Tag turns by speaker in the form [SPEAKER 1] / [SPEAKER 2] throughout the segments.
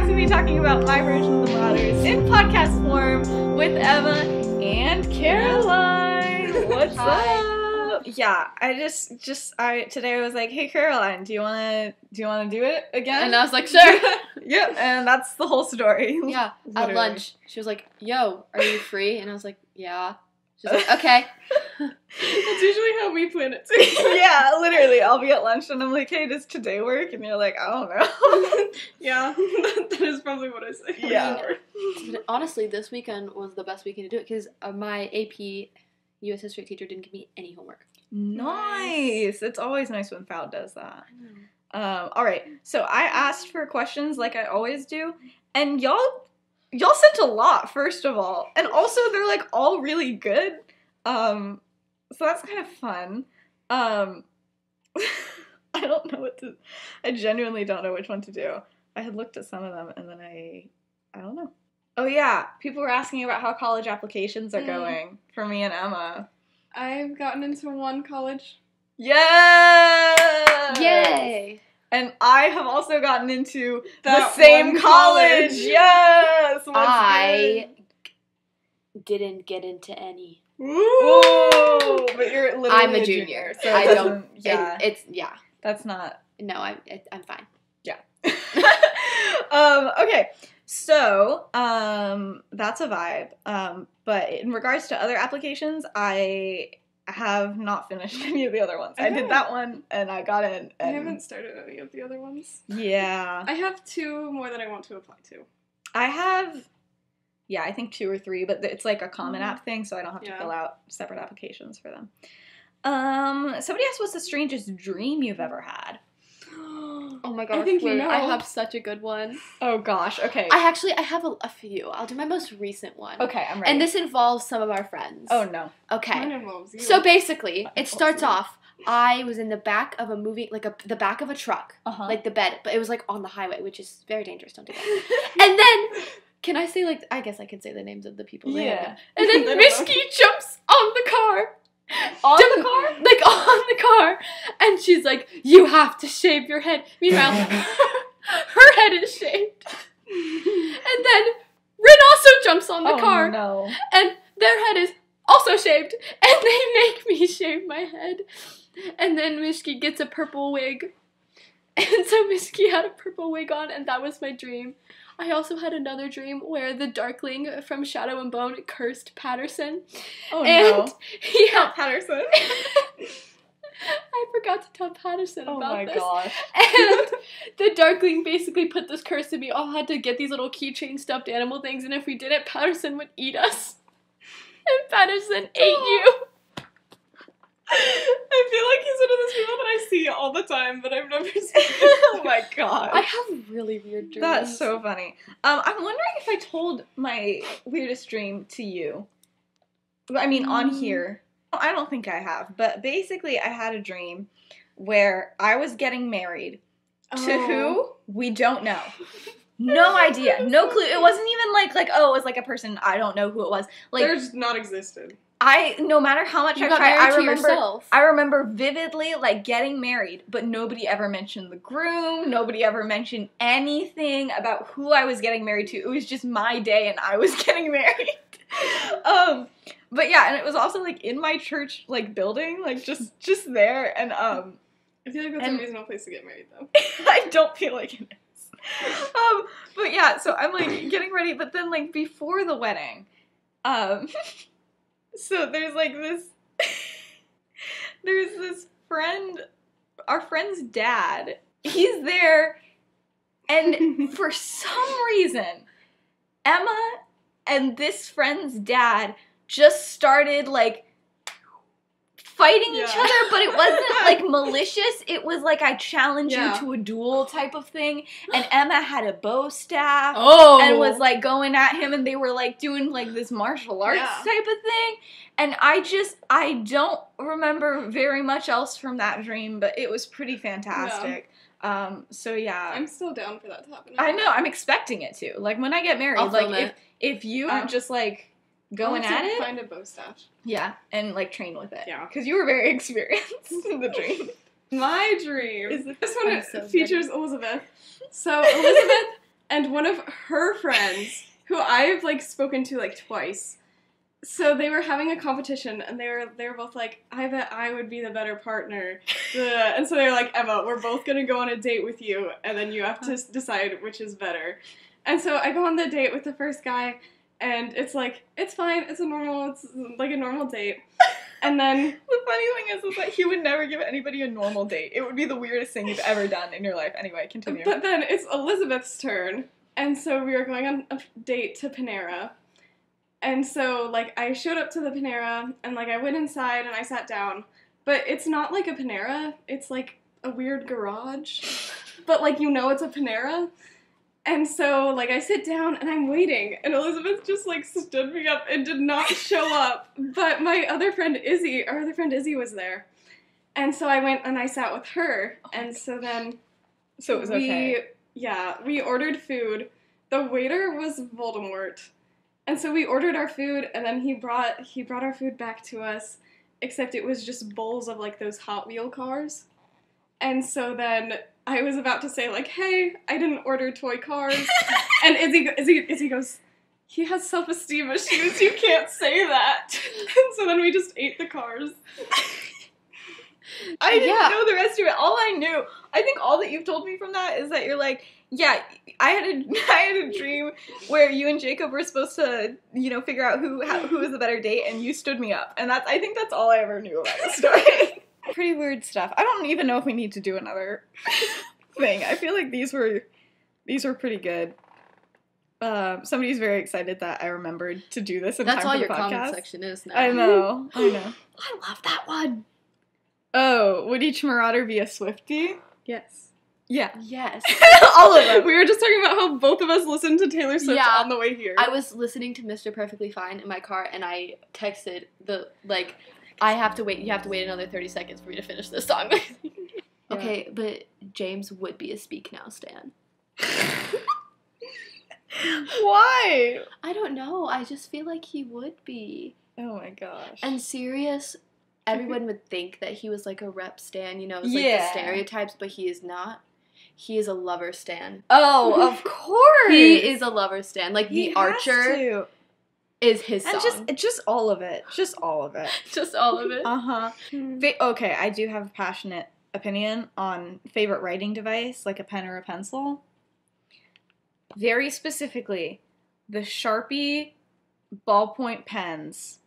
[SPEAKER 1] to me talking about my version of the Marauders in podcast form with Emma and Caroline. What's up? Yeah, today I was like, hey Caroline, do you wanna do it again?
[SPEAKER 2] And I was like, sure.
[SPEAKER 1] Yep, and that's the whole story.
[SPEAKER 2] Yeah, at lunch, she was like, yo, are you free? And I was like, yeah. She's like, okay.
[SPEAKER 3] That's usually how we plan it too.
[SPEAKER 1] Yeah, literally, I'll be at lunch and I'm like, hey, does today work? And you're like, I don't know.
[SPEAKER 3] Yeah, that is probably what I say.
[SPEAKER 1] Yeah.
[SPEAKER 2] But honestly, this weekend was the best weekend to do it because my AP U.S. history teacher didn't give me any homework.
[SPEAKER 1] Nice. It's always nice when Fal does that. All right. So I asked for questions like I always do, and y'all sent a lot, first of all, and also they're like all really good. So that's kind of fun. I genuinely don't know which one to do. I had looked at some of them and then I don't know. Oh yeah, people were asking about how college applications are going for me and Emma.
[SPEAKER 3] I've gotten into one college.
[SPEAKER 1] Yes!
[SPEAKER 2] Yay!
[SPEAKER 1] And I have also gotten into
[SPEAKER 3] That
[SPEAKER 1] the same
[SPEAKER 3] one
[SPEAKER 1] college.
[SPEAKER 3] college.
[SPEAKER 1] Yes!
[SPEAKER 2] I didn't get into any.
[SPEAKER 1] Ooh! But you're literally
[SPEAKER 2] I'm a junior.
[SPEAKER 1] so
[SPEAKER 2] I
[SPEAKER 1] it
[SPEAKER 2] don't.
[SPEAKER 1] doesn't- Yeah.
[SPEAKER 2] Yeah.
[SPEAKER 1] That's not...
[SPEAKER 2] No, I'm fine.
[SPEAKER 1] Yeah. Okay. So, that's a vibe. But in regards to other applications, I have not finished any of the other ones. I did that one, and I got in.
[SPEAKER 3] I
[SPEAKER 1] And
[SPEAKER 3] haven't started any of the other ones.
[SPEAKER 1] yeah.
[SPEAKER 3] I have 2 more that I want to apply to.
[SPEAKER 1] I have, I think 2 or 3, but it's like a common app thing, so I don't have to fill out separate applications for them. Somebody asked, what's the strangest dream you've ever had?
[SPEAKER 2] Oh my gosh,
[SPEAKER 3] I think you know.
[SPEAKER 2] I have such a good one.
[SPEAKER 1] Oh gosh, okay.
[SPEAKER 2] I have a few. I'll do my most recent one.
[SPEAKER 1] Okay, I'm ready.
[SPEAKER 2] And this involves some of our friends.
[SPEAKER 1] Oh no.
[SPEAKER 2] Okay.
[SPEAKER 3] Mine involves you.
[SPEAKER 2] So basically, it starts off, I was in the back of a movie, like the back of a truck, like the bed, but it was like on the highway, which is very dangerous, don't do that. And then, can I say I guess I can say the names of the people.
[SPEAKER 1] Yeah.
[SPEAKER 2] And then Misky jumps on the car.
[SPEAKER 1] On the car?
[SPEAKER 2] Like, on the car. And she's like, you have to shave your head. Meanwhile, her head is shaved. And then Rin also jumps on the car.
[SPEAKER 1] No.
[SPEAKER 2] And their head is also shaved. And they make me shave my head. And then Mishki gets a purple wig. And so Mishki had a purple wig on, and that was my dream. I also had another dream where the Darkling from Shadow and Bone cursed Patterson.
[SPEAKER 1] Oh
[SPEAKER 2] and
[SPEAKER 1] no.
[SPEAKER 2] Yeah.
[SPEAKER 3] Patterson.
[SPEAKER 2] I forgot to tell Patterson about this.
[SPEAKER 1] Oh my gosh.
[SPEAKER 2] And the Darkling basically put this curse that we all had to get these little keychain stuffed animal things, and if we didn't, Patterson would eat us. And Patterson ate you.
[SPEAKER 3] I feel like he's one of those people that I see all the time, but I've never seen him.
[SPEAKER 1] Oh my god.
[SPEAKER 2] I have really weird dreams.
[SPEAKER 1] That's so funny. I'm wondering if I told my weirdest dream to you. I mean, on here. I don't think I have, but basically I had a dream where I was getting married to who? We don't know. No idea. No clue. It wasn't even like, oh, it was like a person. I don't know who it was. Like,
[SPEAKER 3] There's not existed.
[SPEAKER 1] no matter how much
[SPEAKER 2] You
[SPEAKER 1] I
[SPEAKER 2] got
[SPEAKER 1] tried,
[SPEAKER 2] married to yourself.
[SPEAKER 1] I remember vividly, like, getting married, but nobody ever mentioned the groom, nobody ever mentioned anything about who I was getting married to. It was just my day and I was getting married. But yeah, and it was also, like, in my church, like, building, like, just there, and,
[SPEAKER 3] I feel like that's a reasonable place to get married, though.
[SPEAKER 1] I don't feel like it is. But yeah, so I'm, like, getting ready, but then, like, before the wedding, so there's like there's this friend, our friend's dad, he's there, and for some reason, Emma and this friend's dad just started, like, fighting each other, but it wasn't, like, malicious. It was, like, I challenge you to a duel type of thing, and Emma had a bow staff, and was, like, going at him, and they were, like, doing, like, this martial arts type of thing, and I don't remember very much else from that dream, but it was pretty fantastic. So, yeah.
[SPEAKER 3] I'm still down for that to happen.
[SPEAKER 1] I know, I'm expecting it to. Like, when I get married, like, if you just, like, going at it.
[SPEAKER 3] Find a bow staff.
[SPEAKER 1] Yeah, and like train with it.
[SPEAKER 3] Yeah.
[SPEAKER 1] Because you were very experienced in the dream.
[SPEAKER 3] My dream. This one
[SPEAKER 2] so
[SPEAKER 3] features Elizabeth. So Elizabeth and one of her friends, who I've, like, spoken to, like, twice, so they were having a competition, and they were both like, I bet I would be the better partner. And so they were like, Emma, we're both gonna go on a date with you, and then you have to decide which is better. And so I go on the date with the first guy, and it's like, it's fine, it's like a normal date. And then
[SPEAKER 1] the funny thing is that he would never give anybody a normal date. It would be the weirdest thing you've ever done in your life. Anyway, continue.
[SPEAKER 3] But then it's Elizabeth's turn, and so we were going on a date to Panera. And so, like, I showed up to the Panera, and, like, I went inside and I sat down. But it's not like a Panera, it's like a weird garage. But, like, you know it's a Panera. And so, like, I sit down and I'm waiting, and Elizabeth just, like, stood me up and did not show up. But my other friend Izzy, was there. And so I went and I sat with her, and so then...
[SPEAKER 1] So it was okay.
[SPEAKER 3] Yeah, we ordered food. The waiter was Voldemort. And so we ordered our food, and then he brought our food back to us, except it was just bowls of, like, those Hot Wheel cars. And so then I was about to say, like, hey, I didn't order toy cars. And Izzy goes, he has self-esteem issues, you can't say that. And so then we just ate the cars.
[SPEAKER 1] I didn't know the rest of it. All I knew, I think all that you've told me from that is that you're like, yeah, I had a dream where you and Jacob were supposed to, you know, figure out who was the better date, and you stood me up. And I think that's all I ever knew about the story. Pretty weird stuff. I don't even know if we need to do another thing. I feel like these were pretty good. Somebody's very excited that I remembered to do this in time for the podcast.
[SPEAKER 2] That's all your comment section is now.
[SPEAKER 1] I know.
[SPEAKER 2] I love that one.
[SPEAKER 1] Oh, would each marauder be a Swiftie?
[SPEAKER 3] Yes.
[SPEAKER 1] Yeah.
[SPEAKER 2] Yes.
[SPEAKER 1] All of them.
[SPEAKER 3] We were just talking about how both of us listened to Taylor Swift on the way here.
[SPEAKER 2] I was listening to Mr. Perfectly Fine in my car, and I texted I have to wait, you have to wait another 30 seconds for me to finish this song. Okay, but James would be a Speak Now stan.
[SPEAKER 1] Why?
[SPEAKER 2] I don't know, I just feel like he would be.
[SPEAKER 1] Oh my gosh.
[SPEAKER 2] And Sirius, everyone would think that he was like a rep stan, you know, it's like the stereotypes, but he is not. He is a lover stan.
[SPEAKER 1] Oh, of course!
[SPEAKER 2] He is a lover stan. Like, The Archer is his song.
[SPEAKER 1] And just all of it. Just all of it.
[SPEAKER 2] Just all of it.
[SPEAKER 1] Uh-huh. Okay, I do have a passionate opinion on favorite writing device, like a pen or a pencil. Very specifically, the Sharpie ballpoint pens.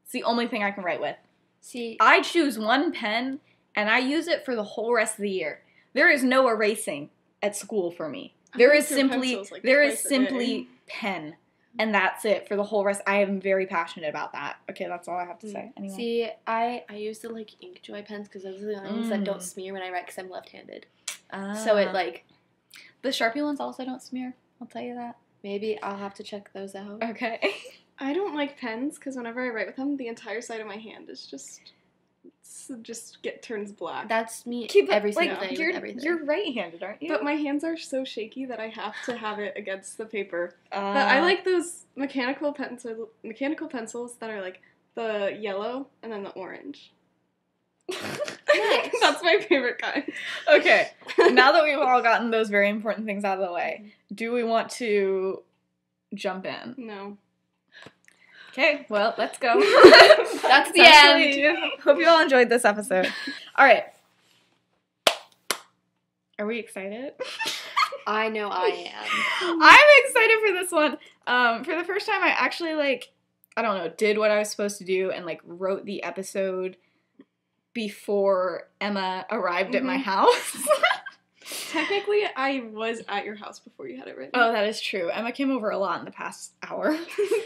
[SPEAKER 1] It's the only thing I can write with.
[SPEAKER 2] See,
[SPEAKER 1] I choose one pen, and I use it for the whole rest of the year. There is no erasing at school for me. There is simply pen. And that's it for the whole rest. I am very passionate about that. Okay, that's all I have to say. Anyway.
[SPEAKER 2] See, I use the, like, Inkjoy pens because those are the only ones that don't smear when I write because I'm left-handed. So it, like...
[SPEAKER 1] The Sharpie ones also don't smear. I'll tell you that.
[SPEAKER 2] Maybe I'll have to check those out.
[SPEAKER 1] Okay.
[SPEAKER 3] I don't like pens because whenever I write with them, the entire side of my hand is turns black.
[SPEAKER 2] That's me every single day with everything.
[SPEAKER 1] You're right-handed, aren't you?
[SPEAKER 3] But my hands are so shaky that I have to have it against the paper. But I like those mechanical pencils that are like the yellow and then the orange.
[SPEAKER 2] Nice.
[SPEAKER 3] That's my favorite kind.
[SPEAKER 1] Okay, now that we've all gotten those very important things out of the way, do we want to jump in?
[SPEAKER 3] No.
[SPEAKER 1] Okay, well, let's go.
[SPEAKER 2] That's the end.
[SPEAKER 1] Hope you all enjoyed this episode. All right. Are we excited?
[SPEAKER 2] I know I am.
[SPEAKER 1] I'm excited for this one. For the first time, I actually, did what I was supposed to do and, wrote the episode before Emma arrived at my house.
[SPEAKER 3] Technically, I was at your house before you had it written.
[SPEAKER 1] Oh, that is true. Emma came over a lot in the past hour.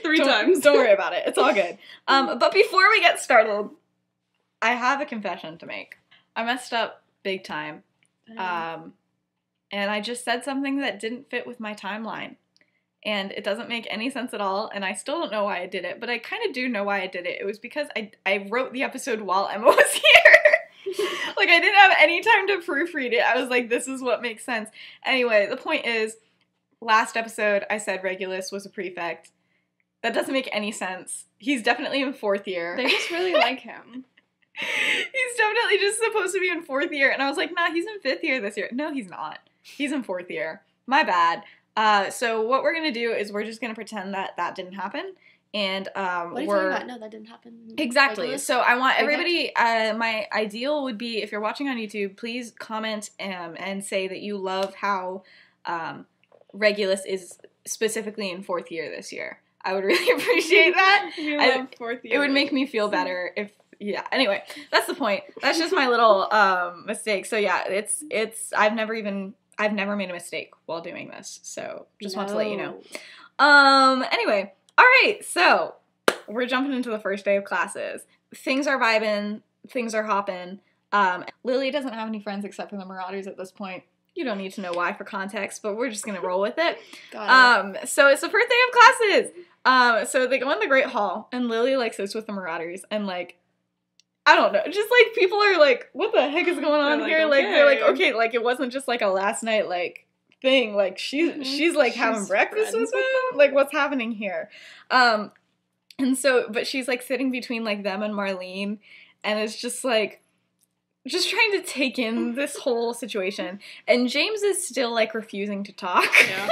[SPEAKER 3] 3 times.
[SPEAKER 1] Don't worry about it. It's all good. But before we get started, I have a confession to make. I messed up big time. And I just said something that didn't fit with my timeline. And it doesn't make any sense at all, and I still don't know why I did it, but I kind of do know why I did it. It was because I wrote the episode while Emma was here. I didn't have any time to proofread it. I was like, this is what makes sense. Anyway, the point is, last episode I said Regulus was a prefect. That doesn't make any sense. He's definitely in 4th year.
[SPEAKER 3] They just really like him.
[SPEAKER 1] He's definitely just supposed to be in 4th year, and I was like, nah, he's in 5th year this year. No, he's not. He's in 4th year. my bad. So what we're gonna do is we're just gonna pretend that that didn't happen, and
[SPEAKER 2] What are you talking about? No, that didn't happen.
[SPEAKER 1] Exactly.
[SPEAKER 2] Like,
[SPEAKER 1] so I want everybody. My ideal would be if you're watching on YouTube, please comment and say that you love how Regulus is specifically in 4th year this year. I would really appreciate that.
[SPEAKER 3] We love 4th year.
[SPEAKER 1] It would make me feel better if. Yeah. Anyway, that's the point. That's just my little mistake. So yeah, it's. I've never made a mistake while doing this. So just want to let you know. Anyway, all right. So we're jumping into the first day of classes. Things are vibing. Things are hopping. Lily doesn't have any friends except for the Marauders at this point. You don't need to know why for context, but we're just gonna roll with it. So it's the first day of classes. So they go in the Great Hall, and Lily like sits with the Marauders, and like I don't know, just like people are like, what the heck is going on here? Like they're like, okay, like it wasn't just like a last night like thing. Like she's like having breakfast with them. Like what's happening here? And so, but she's like sitting between like them and Marlene, and it's just like. Just trying to take in this whole situation. And James is still, like, refusing to talk. Yeah.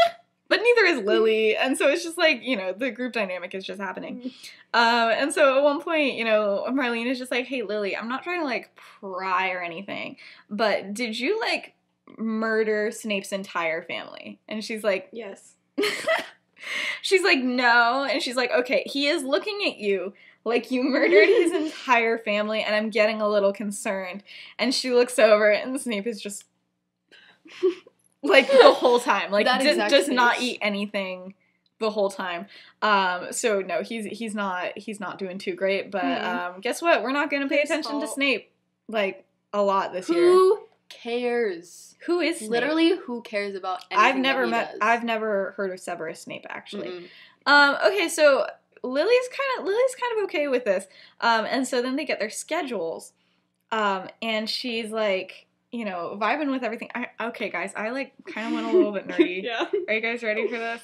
[SPEAKER 1] But neither is Lily. And so it's just, like, you know, the group dynamic is just happening. And so at one point, you know, Marlene is just like, hey, Lily, I'm not trying to, like, pry or anything. But did you, like, murder Snape's entire family? And she's like...
[SPEAKER 3] Yes.
[SPEAKER 1] She's like, no. And she's like, okay, he is looking at you like you murdered his entire family, and I'm getting a little concerned. And she looks over, and Snape is just, like, the whole time. Like, does not eat anything the whole time. So, no, he's not doing too great. But guess what? We're not going to pay attention to Snape, like, a lot this year.
[SPEAKER 2] Who cares?
[SPEAKER 1] Who is Snape?
[SPEAKER 2] Literally, who cares about anything
[SPEAKER 1] I've never heard of Severus Snape, actually. Okay, so... Lily's kind of okay with this, and so then they get their schedules, and she's like, you know, vibing with everything. Okay, guys, I like kind of went a little bit nerdy.
[SPEAKER 3] Yeah.
[SPEAKER 1] Are you guys ready for this?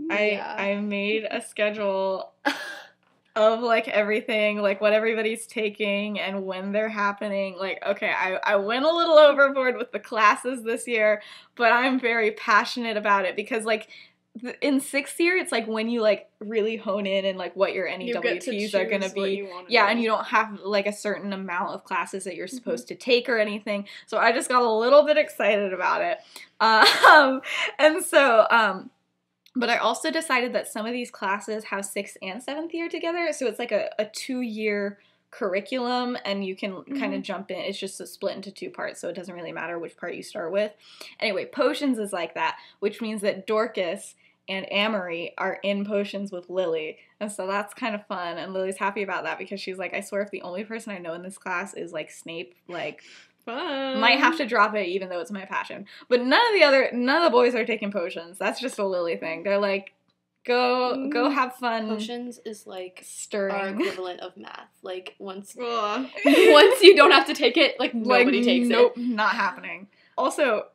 [SPEAKER 2] Yeah.
[SPEAKER 1] I made a schedule of like everything, like what everybody's taking and when they're happening. Like, okay, I went a little overboard with the classes this year, but I'm very passionate about it because like. In 6th year, it's like when you like really hone in and like what your NEWTs are gonna be. Yeah, and you don't have like a certain amount of classes that you're supposed to take or anything. So I just got a little bit excited about it. And so, but I also decided that some of these classes have 6th and 7th year together. So it's like a 2-year curriculum, and you can kind of jump in. It's just split into 2 parts, so it doesn't really matter which part you start with. Anyway, potions is like that, which means that Dorcas and Amory are in potions with Lily, and so that's kind of fun, and Lily's happy about that because she's like, I swear if the only person I know in this class is like Snape, like
[SPEAKER 3] fun.
[SPEAKER 1] Might have to drop it even though it's my passion. But none of the boys are taking potions. That's just a Lily thing. They're like, go have fun.
[SPEAKER 2] Potions is like
[SPEAKER 1] stirring.
[SPEAKER 2] Our equivalent of math. Like once you don't have to take it, like nobody takes it.
[SPEAKER 1] Nope, not happening. Also,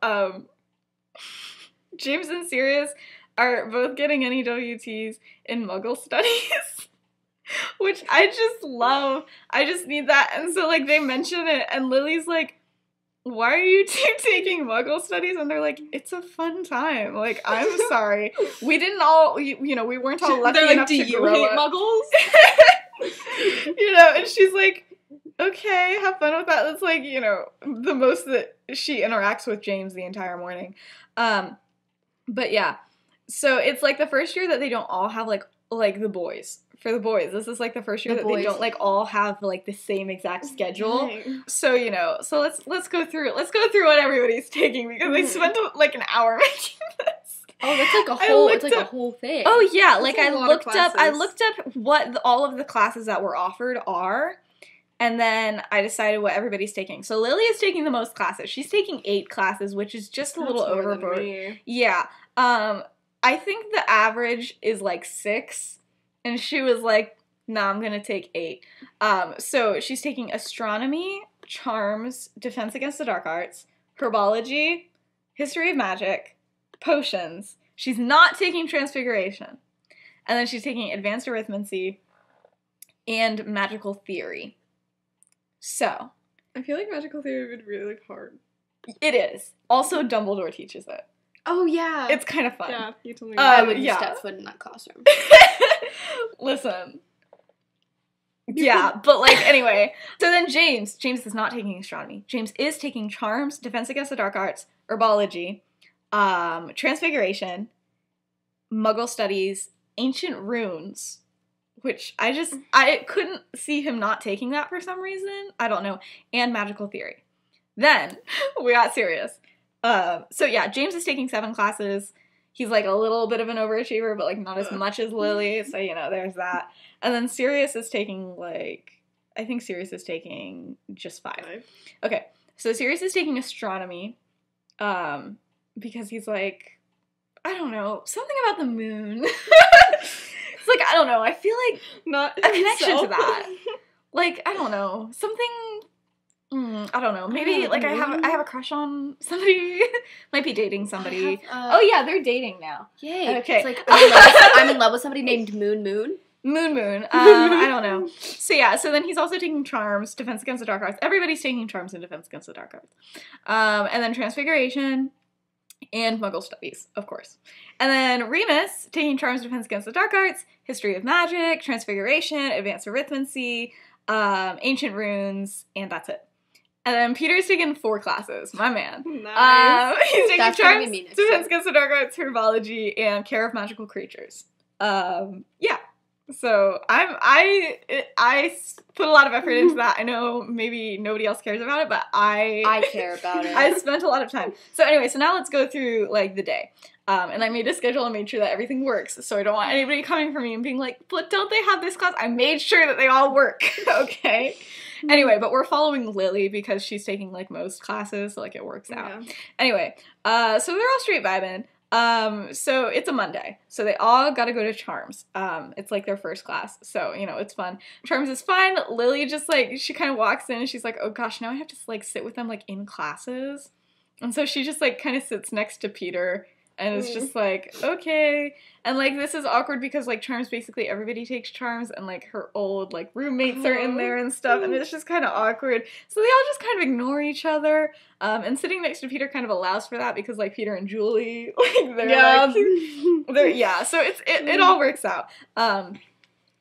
[SPEAKER 1] James and Sirius are both getting NEWTs in Muggle studies, which I just love. I just need that. And so, like, they mention it, and Lily's like, why are you two taking Muggle studies? And they're like, it's a fun time. Like, I'm sorry. We didn't all, you know, we weren't all lucky enough to grow
[SPEAKER 3] hate
[SPEAKER 1] up.
[SPEAKER 3] Muggles?
[SPEAKER 1] You know, and she's like, okay, have fun with that. That's like, you know, the most that she interacts with James the entire morning. But yeah. So it's like the first year that they don't all have like the boys. For the boys, this is like the first year that they don't like all have like the same exact schedule.
[SPEAKER 3] Dang.
[SPEAKER 1] So you know, so let's go through what everybody's taking because they spent like an hour making this.
[SPEAKER 2] Oh, that's like a whole. It's like a whole thing.
[SPEAKER 1] Oh yeah, like
[SPEAKER 3] I looked
[SPEAKER 1] up what all of the classes that were offered are. And then I decided what everybody's taking. So Lily is taking the most classes. She's taking 8 classes, which is just a little overboard. Yeah. I think the average is like 6. And she was like, nah, I'm going to take 8. So she's taking astronomy, charms, defense against the dark arts, herbology, history of magic, potions. She's not taking transfiguration. And then she's taking advanced arithmancy and magical theory. So.
[SPEAKER 3] I feel like magical theory would be really hard.
[SPEAKER 1] It is. Also, Dumbledore teaches it.
[SPEAKER 3] Oh, yeah.
[SPEAKER 1] It's kind of fun.
[SPEAKER 3] Yeah, you told me.
[SPEAKER 2] I wouldn't
[SPEAKER 1] yeah.
[SPEAKER 2] step foot in that classroom.
[SPEAKER 1] Listen. Yeah, but like, anyway. So then James is not taking astronomy. James is taking charms, defense against the dark arts, herbology, transfiguration, Muggle studies, ancient runes, which I couldn't see him not taking that for some reason. I don't know. And magical theory. Then we got Sirius. So yeah, James is taking 7 classes. He's like a little bit of an overachiever, but like not as much as Lily. So, you know, there's that. And then Sirius is taking I think Sirius is taking just 5. Okay. So Sirius is taking astronomy, because he's like, I don't know, something about the moon. It's like, I don't know, I feel like
[SPEAKER 3] Not
[SPEAKER 1] a connection to that. Like, I don't know, something, I don't know, maybe like I have a crush on somebody. Might be dating somebody. Oh yeah, they're dating now.
[SPEAKER 2] Yay.
[SPEAKER 1] Okay.
[SPEAKER 2] It's like, I'm in love with somebody named Moon.
[SPEAKER 1] Moon. I don't know. So yeah, so then he's also taking charms, defense against the dark arts. Everybody's taking charms and defense against the dark arts. And then transfiguration and Muggle studies, of course. And then Remus taking charms, defense against the dark arts, history of magic, transfiguration, advanced arithmancy, ancient runes, and that's it. And then Peter's taken 4 classes. My man.
[SPEAKER 3] Nice.
[SPEAKER 1] He's taking
[SPEAKER 2] That's gonna be
[SPEAKER 1] charms,
[SPEAKER 2] me next
[SPEAKER 1] defense
[SPEAKER 2] time.
[SPEAKER 1] against the dark arts, herbology, and care of magical creatures. Yeah. So I put a lot of effort into that. I know maybe nobody else cares about it, but
[SPEAKER 2] I care about it.
[SPEAKER 1] I spent a lot of time. So anyway, so now let's go through like the day. And I made a schedule and made sure that everything works. So I don't want anybody coming for me and being like, but don't they have this class? I made sure that they all work. Okay. Anyway, but we're following Lily because she's taking like most classes, so like it works out.
[SPEAKER 3] Yeah.
[SPEAKER 1] Anyway, so they're all straight vibing. So it's a Monday, so they all gotta go to Charms. It's like their first class, so, you know, it's fun. Charms is fine. Lily just, like, she kind of walks in and she's like, oh gosh, now I have to, like, sit with them, like, in classes. And so she just, like, kind of sits next to Peter, and it's just like, okay. And, like, this is awkward because, like, Charms, basically everybody takes Charms, and, like, her old, like, roommates are in there and stuff, and it's just kind of awkward. So they all just kind of ignore each other, and sitting next to Peter kind of allows for that because, like, Peter and Julie, like, they're, so it all works out.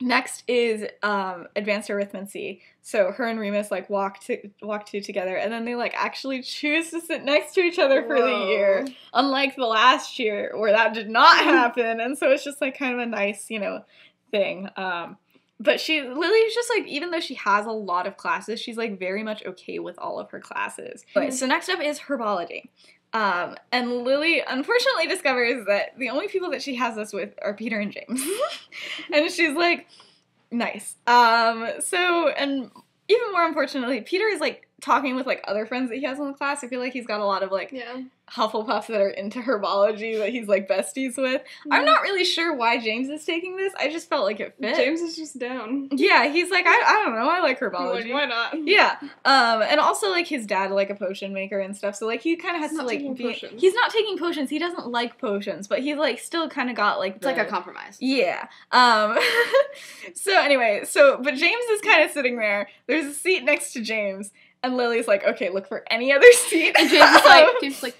[SPEAKER 1] Next is advanced arithmancy. So her and Remus like walk to together, and then they like actually choose to sit next to each other for the year, unlike the last year where that did not happen. And so it's just like kind of a nice, you know, thing. But Lily's just like, even though she has a lot of classes, she's like very much okay with all of her classes. Okay, so next up is herbology. And Lily unfortunately discovers that the only people that she has this with are Peter and James. And she's like, nice. So, and even more unfortunately, Peter is like talking with like other friends that he has in the class. I feel like he's got a lot of like Hufflepuffs that are into herbology that he's like besties with. I'm not really sure why James is taking this. I just felt like it fit.
[SPEAKER 3] James is just down.
[SPEAKER 1] Yeah, he's like, I don't know, I like herbology.
[SPEAKER 3] Like, why not?
[SPEAKER 1] Yeah. And also like his dad like a potion maker and stuff, so like he kind of has to like he's not taking potions. He doesn't like potions, but he's like still kind of got like
[SPEAKER 2] it's like a compromise.
[SPEAKER 1] Yeah. So anyway, but James is kind of sitting there. There's a seat next to James, and Lily's like, okay, look for any other seat.
[SPEAKER 2] And James is like
[SPEAKER 1] he's like,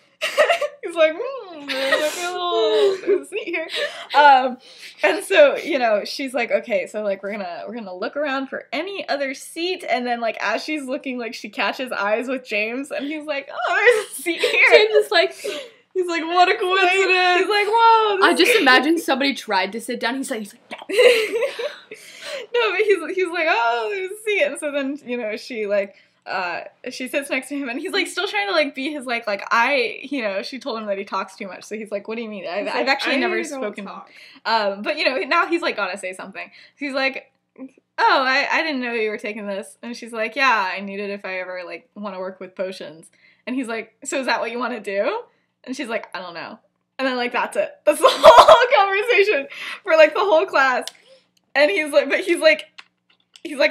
[SPEAKER 1] there's a seat here. And so, you know, she's like, okay, so like we're gonna look around for any other seat, and then like as she's looking, like she catches eyes with James, and he's like, oh, there's a seat here.
[SPEAKER 2] James is like,
[SPEAKER 1] he's like, what a coincidence. He's like, whoa.
[SPEAKER 2] I just imagine somebody tried to sit down. He's like, no.
[SPEAKER 1] No, but he's like, oh, there's a seat. And so then, you know, she like, she sits next to him, and he's like still trying to like be his like you know, she told him that he talks too much, so he's like, what do you mean? I've actually never spoken to him. But you know, now he's like gotta say something. He's like, oh, I didn't know you were taking this. And she's like, yeah, I need it if I ever like want to work with potions. And he's like, so is that what you want to do? And she's like, I don't know. And then like that's it. That's the whole conversation for like the whole class. And he's like,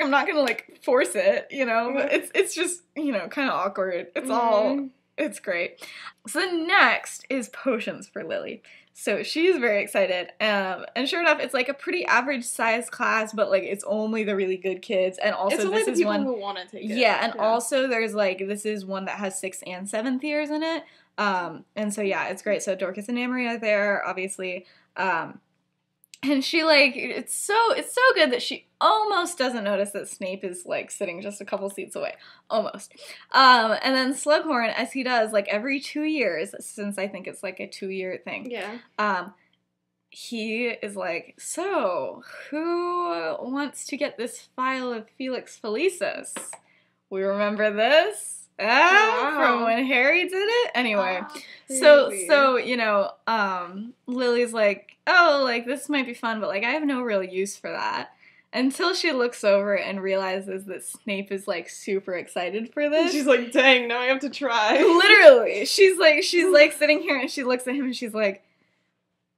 [SPEAKER 1] I'm not gonna, like, force it, you know, but it's just, you know, kind of awkward. It's great. So then next is potions for Lily. So she's very excited, and sure enough, it's, like, a pretty average-sized class, but, like, it's only the really good kids, and also
[SPEAKER 3] it's only the people who want to take it.
[SPEAKER 1] Yeah, and also there's, like, this is one that has 6th and 7th years in it, And so, yeah, it's great. So Dorcas and Amory are there, obviously. And she, like, it's so good that she almost doesn't notice that Snape is, like, sitting just a couple seats away. Almost. And then Slughorn, as he does, like, every 2 years, since I think it's, like, a 2-year thing.
[SPEAKER 3] Yeah.
[SPEAKER 1] He is like, so, who wants to get this file of Felix Felicis? We remember this? From when Harry did it? Anyway, so, you know, Lily's like, oh, like, this might be fun, but, like, I have no real use for that. Until she looks over and realizes that Snape is, like, super excited for this.
[SPEAKER 3] She's like, dang, now I have to try.
[SPEAKER 1] Literally. She's like sitting here and she looks at him and she's like,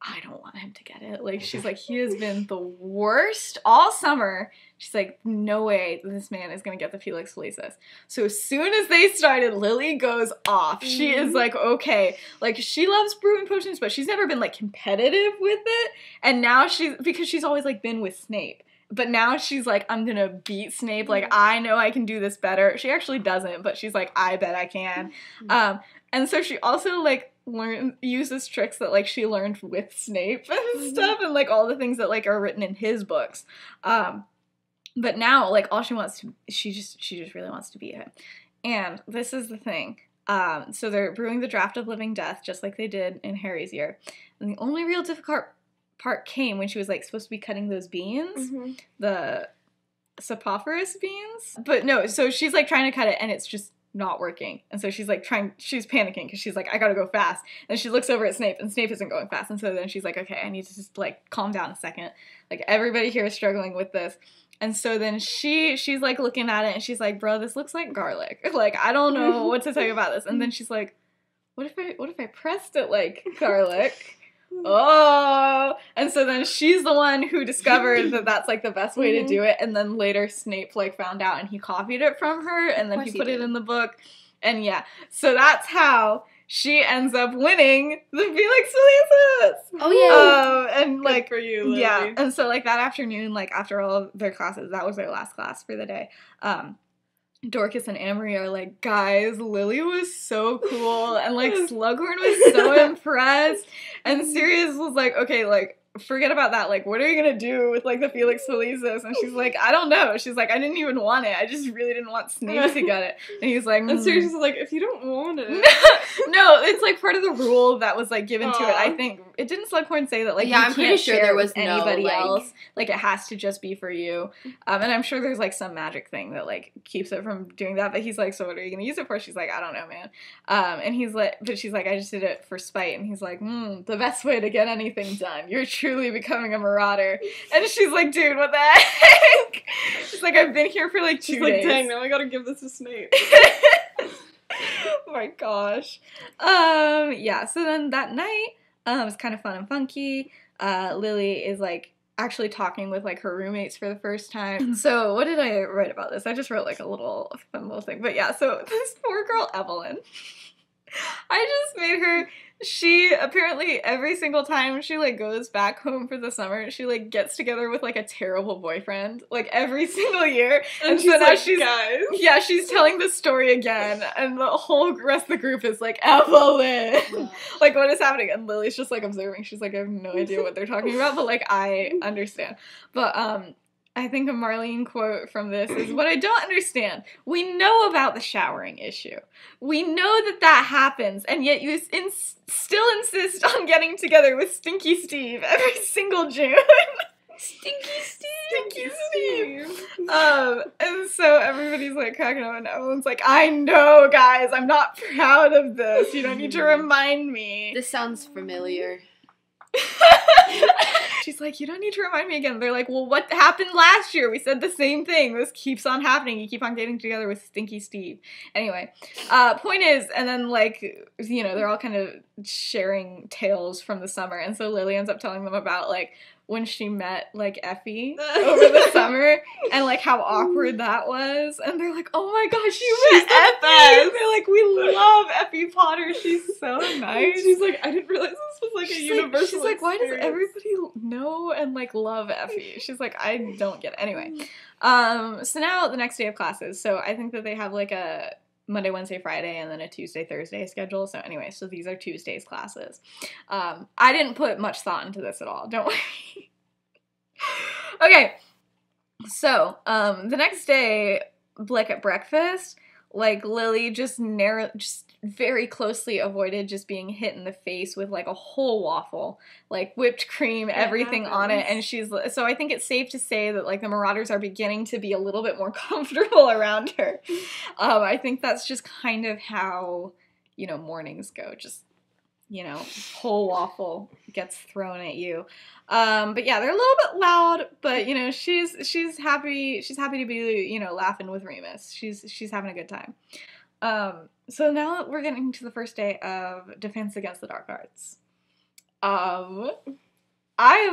[SPEAKER 1] I don't want him to get it. Like, she's like, he has been the worst all summer. She's like, no way this man is going to get the Felix Felicis. So as soon as they started, Lily goes off. She is like, okay. Like, she loves brewing potions, but she's never been, like, competitive with it. And now because she's always, like, been with Snape. But now she's like, I'm going to beat Snape. Like, I know I can do this better. She actually doesn't, but she's like, I bet I can. And so she also, like, uses tricks that, like, she learned with Snape and stuff, and, like, all the things that, like, are written in his books. But now, like, all she just really wants to beat him. And this is the thing. So they're brewing the draft of Living Death, just like they did in Harry's year. And the only real difficult part came when she was, like, supposed to be cutting those beans, the saprophoros beans. But no, so she's, like, trying to cut it, and it's just not working. And so she's, like, she's panicking, because she's like, I gotta go fast. And she looks over at Snape, and Snape isn't going fast. And so then she's like, okay, I need to just, like, calm down a second. Like, everybody here is struggling with this. And so then she's, like, looking at it, and she's like, bro, this looks like garlic. Like, I don't know what to tell you about this. And then she's like, what if I pressed it like garlic? Oh! And so then she's the one who discovered that that's, like, the best way to do it. And then later Snape, like, found out, and he copied it from her, and then he put it in the book. And yeah, so that's how she ends up winning the Felix Felicis.
[SPEAKER 2] Oh, yeah.
[SPEAKER 1] And, like,
[SPEAKER 3] good for you, Lily.
[SPEAKER 1] Yeah, and so, like, that afternoon, like, after all of their classes, that was their last class for the day. Dorcas and Amory are like, guys, Lily was so cool, and, like, Slughorn was so impressed, and Sirius was like, okay, like, forget about that, like, what are you gonna do with, like, the Felix Felicis? And she's like, I don't know. She's like, I didn't even want it. I just really didn't want Snape to get it. And he's like,
[SPEAKER 3] And Sirius is like, if you don't want it.
[SPEAKER 1] No, it's, like, part of the rule that was, like, given to it. I think, it didn't Slughorn say that, like,
[SPEAKER 2] yeah,
[SPEAKER 1] you
[SPEAKER 2] I'm
[SPEAKER 1] can't
[SPEAKER 2] pretty sure
[SPEAKER 1] share
[SPEAKER 2] there
[SPEAKER 1] it
[SPEAKER 2] was
[SPEAKER 1] with anybody
[SPEAKER 2] no,
[SPEAKER 1] else. Like, it has to just be for you. And I'm sure there's, like, some magic thing that, like, keeps it from doing that. But he's like, so what are you gonna use it for? She's like, I don't know, man. And he's like, but she's like, I just did it for spite. And he's like, the best way to get anything done. You're truly becoming a marauder. And she's like, dude, what the heck? She's like, I've been here for, like, 2 days.
[SPEAKER 3] She's like, dang, now I gotta give this to Snape.
[SPEAKER 1] Oh my gosh. Yeah, so then that night, it's kind of fun and funky. Lily is, like, actually talking with, like, her roommates for the first time. So what did I write about this? I just wrote, like, a little fun little thing. But yeah, so this poor girl, Evelyn, I just made her, she apparently every single time she, like, goes back home for the summer, she, like, gets together with, like, a terrible boyfriend, like, every single year.
[SPEAKER 3] And
[SPEAKER 1] so
[SPEAKER 3] she's
[SPEAKER 1] now
[SPEAKER 3] like,
[SPEAKER 1] she's,
[SPEAKER 3] guys.
[SPEAKER 1] yeah, she's telling the story again, and the whole rest of the group is like, Evelyn! Like, what is happening? And Lily's just, like, observing. She's like, I have no idea what they're talking about, but, like, I understand. But, I think a Marlene quote from this is, what I don't understand, we know about the showering issue. We know that happens, and yet you still insist on getting together with Stinky Steve every single June. Stinky Steve! And so everybody's, like, cracking up, and everyone's like, I know, guys, I'm not proud of this. You don't need to remind me.
[SPEAKER 2] This sounds familiar.
[SPEAKER 1] She's like, you don't need to remind me again. They're like, well, what happened last year? We said the same thing. This keeps on happening. You keep on getting together with Stinky Steve. Anyway, point is, and then, like, you know, they're all kind of sharing tales from the summer. And so Lily ends up telling them about, like, when she met, like, Effie over the summer, and, like, how awkward that was. And they're like, oh my gosh, you met Effie! And they're like, we love Effie Potter. She's so nice.
[SPEAKER 3] She's like, I didn't realize this was, like, a universal
[SPEAKER 1] She's like, why does
[SPEAKER 3] experience.
[SPEAKER 1] everybody know and, like, love Effie? She's like, I don't get it. Anyway, so now the next day of classes. So I think that they have, like, a Monday, Wednesday, Friday, and then a Tuesday, Thursday schedule. So anyway, so these are Tuesdays classes. I didn't put much thought into this at all. Don't worry. Okay. So, the next day, like at breakfast, like Lily just very closely avoided just being hit in the face with like a whole waffle, like whipped cream, everything on it. And so I think it's safe to say that like the Marauders are beginning to be a little bit more comfortable around her. I think that's just kind of how, you know, mornings go. Just, you know, whole waffle gets thrown at you. But yeah, they're a little bit loud, but you know, she's happy to be, you know, laughing with Remus. She's having a good time. So now we're getting to the first day of Defense Against the Dark Arts. I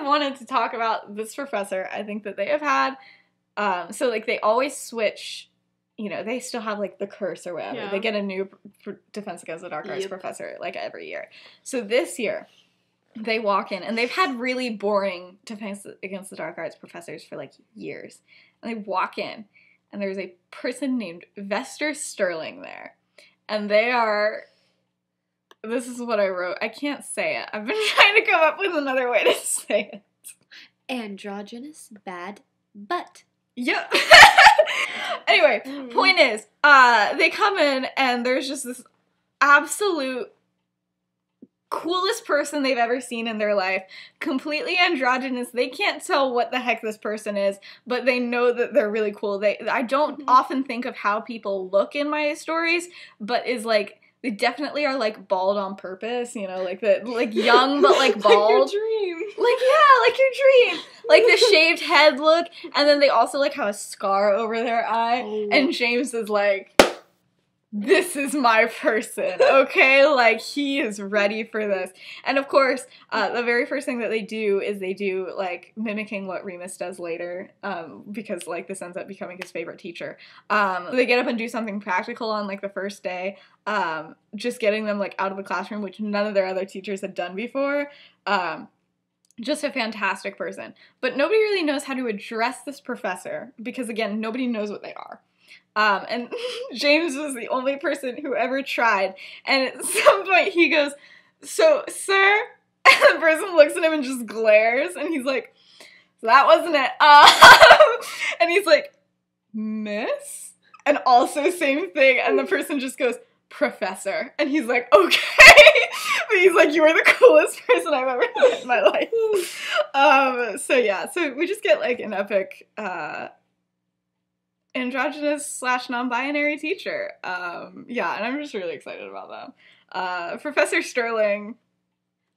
[SPEAKER 1] wanted to talk about this professor. I think that they have had, so like they always switch, you know, they still have like the curse or whatever. Yeah. They get a new Defense Against the Dark Arts professor like every year. So this year, they walk in, and they've had really boring Defense Against the Dark Arts professors for like years. And they walk in, and there's a person named Vester Sterling there. And they are, this is what I wrote. I can't say it. I've been trying to come up with another way to say it.
[SPEAKER 2] Androgynous bad butt.
[SPEAKER 1] Yep. Anyway, point is, they come in, and there's just this absolute coolest person they've ever seen in their life, completely androgynous. They can't tell what the heck this person is, but they know that they're really cool. I don't often think of how people look in my stories, but is like, they definitely are like bald on purpose, you know, like young but like bald.
[SPEAKER 3] Like your dream.
[SPEAKER 1] Like, yeah, like your dream. Like the shaved head look, and then they also like have a scar over their eye, and James is like, this is my person, okay? Like, he is ready for this. And of course, the very first thing that they do is like, mimicking what Remus does later, because, like, this ends up becoming his favorite teacher. They get up and do something practical on, like, the first day, just getting them, like, out of the classroom, which none of their other teachers had done before. Just a fantastic person. But nobody really knows how to address this professor, because, again, nobody knows what they are. And James was the only person who ever tried. And at some point he goes, "So, sir?" And the person looks at him and just glares. And he's like, "That wasn't it." And he's like, "Miss?" And also same thing. And the person just goes, "Professor." And he's like, "Okay." But he's like, "You are the coolest person I've ever met in my life." So yeah, so we just get like an epic, androgynous / non-binary teacher. Yeah, and I'm just really excited about them. Professor Sterling.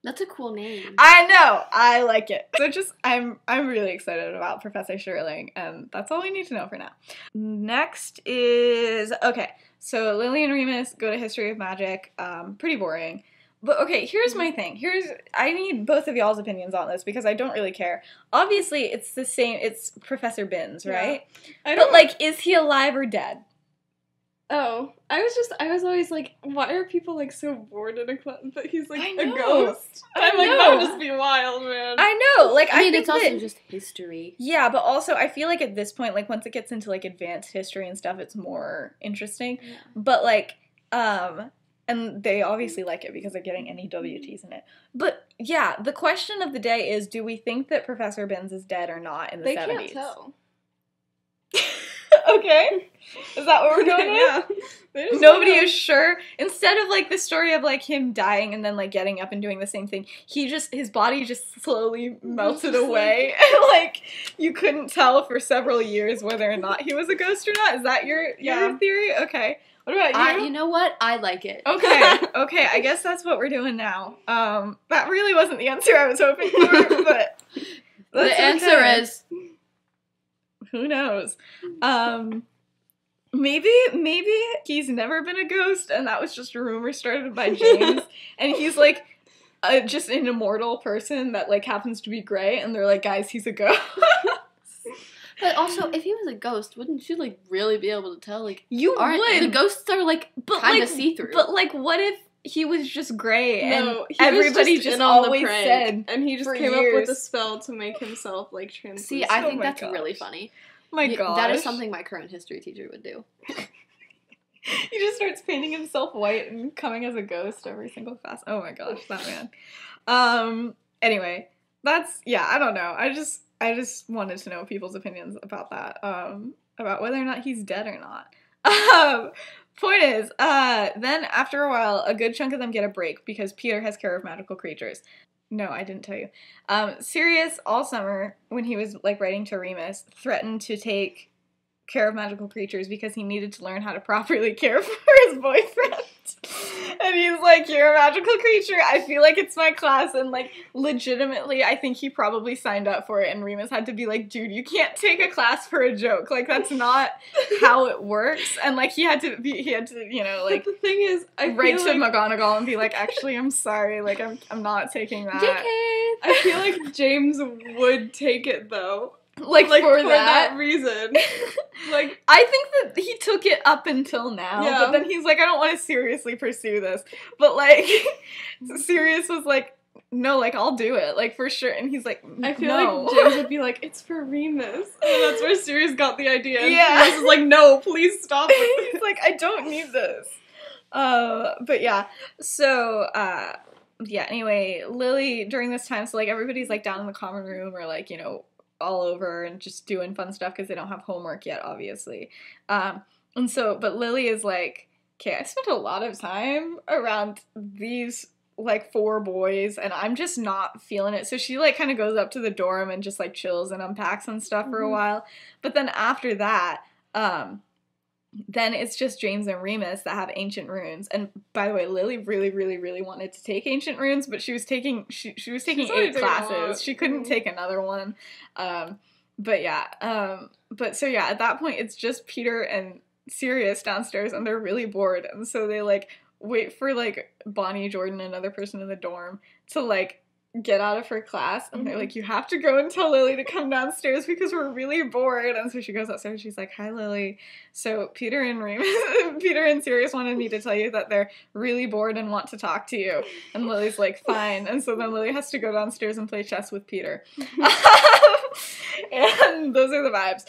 [SPEAKER 2] That's a cool name.
[SPEAKER 1] I know, I like it. So just, I'm really excited about Professor Sterling, and that's all we need to know for now. Next is, okay, so Lily and Remus go to History of Magic. Pretty boring. But okay, here's my thing. I need both of y'all's opinions on this because I don't really care. Obviously, it's the same, it's Professor Binns, right? Yeah. But like, is he alive or dead?
[SPEAKER 3] Oh, I was always like, why are people like so bored in a class that he's like a ghost? I'm like, that would just be wild, man.
[SPEAKER 1] I know, like,
[SPEAKER 2] I mean, it's also just history.
[SPEAKER 1] Yeah, but also, I feel like at this point, like, once it gets into like advanced history and stuff, it's more interesting. Yeah. But like, and they obviously like it because they're getting NEWTs in it. But yeah, the question of the day is, do we think that Professor Binns is dead or not in the 70s?
[SPEAKER 3] They can't tell.
[SPEAKER 1] Okay. Is that what we're going with? Yeah. Nobody is sure. Instead of like the story of like him dying and then like getting up and doing the same thing, his body just slowly melted away. And like you couldn't tell for several years whether or not he was a ghost or not. Is that your theory? Okay. What about you?
[SPEAKER 2] You know what? I like it.
[SPEAKER 1] Okay. Okay, I guess that's what we're doing now. That really wasn't the answer I was hoping for, but
[SPEAKER 2] the answer is,
[SPEAKER 1] who knows? Maybe he's never been a ghost, and that was just a rumor started by James, and he's like just an immortal person that like happens to be gray, and they're like, guys, he's a ghost.
[SPEAKER 2] But also, if he was a ghost, wouldn't you like really be able to tell? Like,
[SPEAKER 1] you would.
[SPEAKER 2] The ghosts are like kind of see through.
[SPEAKER 1] But like, what if he was just gray and everybody just always said,
[SPEAKER 3] and he just came up with a spell to make himself like translucent?
[SPEAKER 2] See, I think that's really funny.
[SPEAKER 1] My God,
[SPEAKER 2] that is something my current history teacher would do.
[SPEAKER 1] He just starts painting himself white and coming as a ghost every single class. Oh my gosh, that man. Anyway, that's, yeah, I don't know. I just wanted to know people's opinions about that. About whether or not he's dead or not. Point is, then after a while, a good chunk of them get a break because Peter has care of magical creatures. No, I didn't tell you. Sirius, all summer, when he was, like, writing to Remus, threatened to take care of magical creatures because he needed to learn how to properly care for his boyfriend. And he's like, you're a magical creature. I feel like it's my class. And, like, legitimately, I think he probably signed up for it. And Remus had to be like, dude, you can't take a class for a joke. Like, that's not how it works. And, like, he had to, you know, like,
[SPEAKER 3] but the thing is, I
[SPEAKER 1] write to
[SPEAKER 3] feel like
[SPEAKER 1] McGonagall and be like, actually, I'm sorry. Like, I'm not taking that.
[SPEAKER 3] I feel like James would take it, though.
[SPEAKER 1] Like for
[SPEAKER 3] that reason. Like,
[SPEAKER 1] I think that he took it up until now,
[SPEAKER 3] Yeah.
[SPEAKER 1] but then he's like, I don't want to seriously pursue this. But, like, Sirius was like, no, like, I'll do it, like, for sure. And he's like,
[SPEAKER 3] I feel
[SPEAKER 1] no.
[SPEAKER 3] like James would be like, it's for Remus. And that's where Sirius got the idea. And
[SPEAKER 1] Yeah.
[SPEAKER 3] Remus is like, no, please stop it.
[SPEAKER 1] He's like, I don't need this. But yeah, so, yeah, anyway, Lily, during this time, so, like, everybody's, like, down in the common room or, like, you know, all over and just doing fun stuff because they don't have homework yet, obviously. And so, but Lily is like, okay, I spent a lot of time around these, like, 4 boys, and I'm just not feeling it. So she, like, kind of goes up to the dorm and just, like, chills and unpacks and stuff for a while. But then after that, then it's just James and Remus that have ancient runes. And by the way, Lily really, really, really wanted to take ancient runes, but she was taking she was taking 8 classes. She couldn't take another one. But yeah. But so yeah, at that point it's just Peter and Sirius downstairs and they're really bored. And so they, like, wait for, like, Bonnie, Jordan, another person in the dorm to, like, get out of her class, and they're like, you have to go and tell Lily to come downstairs because we're really bored. And so she goes upstairs, she's like, hi, Lily. So Peter and Sirius wanted me to tell you that they're really bored and want to talk to you. And Lily's like, fine. And so then Lily has to go downstairs and play chess with Peter. And those are the vibes.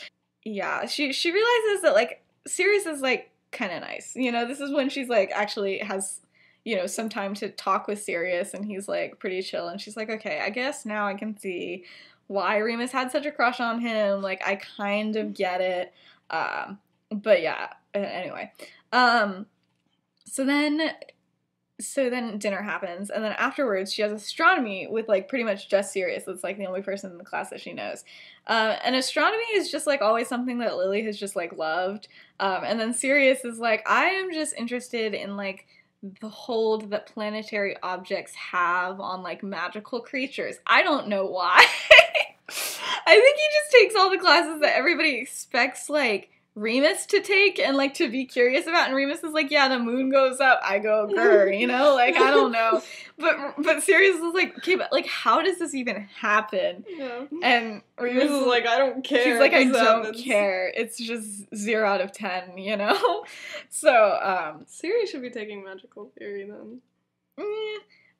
[SPEAKER 1] Yeah, she realizes that, like, Sirius is, like, kind of nice. You know, this is when she's, like, actually has, you know, some time to talk with Sirius, and he's, like, pretty chill, and she's like, okay, I guess now I can see why Remus had such a crush on him, like, I kind of get it, but yeah, anyway, so then dinner happens, and then afterwards she has astronomy with, like, pretty much just Sirius. That's, like, the only person in the class that she knows, and astronomy is just, like, always something that Lily has just, like, loved, and then Sirius is like, I am just interested in, like, the hold that planetary objects have on, like, magical creatures. I don't know why. I think he just takes all the classes that everybody expects, like, Remus to take and, like, to be curious about, and Remus is like, yeah, the moon goes up, I go grr, you know, like, I don't know, but Sirius is like, okay, but, like, how does this even happen?
[SPEAKER 3] Yeah.
[SPEAKER 1] And
[SPEAKER 3] Remus is like, I don't care.
[SPEAKER 1] She's like, I
[SPEAKER 3] This
[SPEAKER 1] don't
[SPEAKER 3] happens.
[SPEAKER 1] care, it's just 0 out of 10, you know, so,
[SPEAKER 3] Sirius should be taking magical theory then.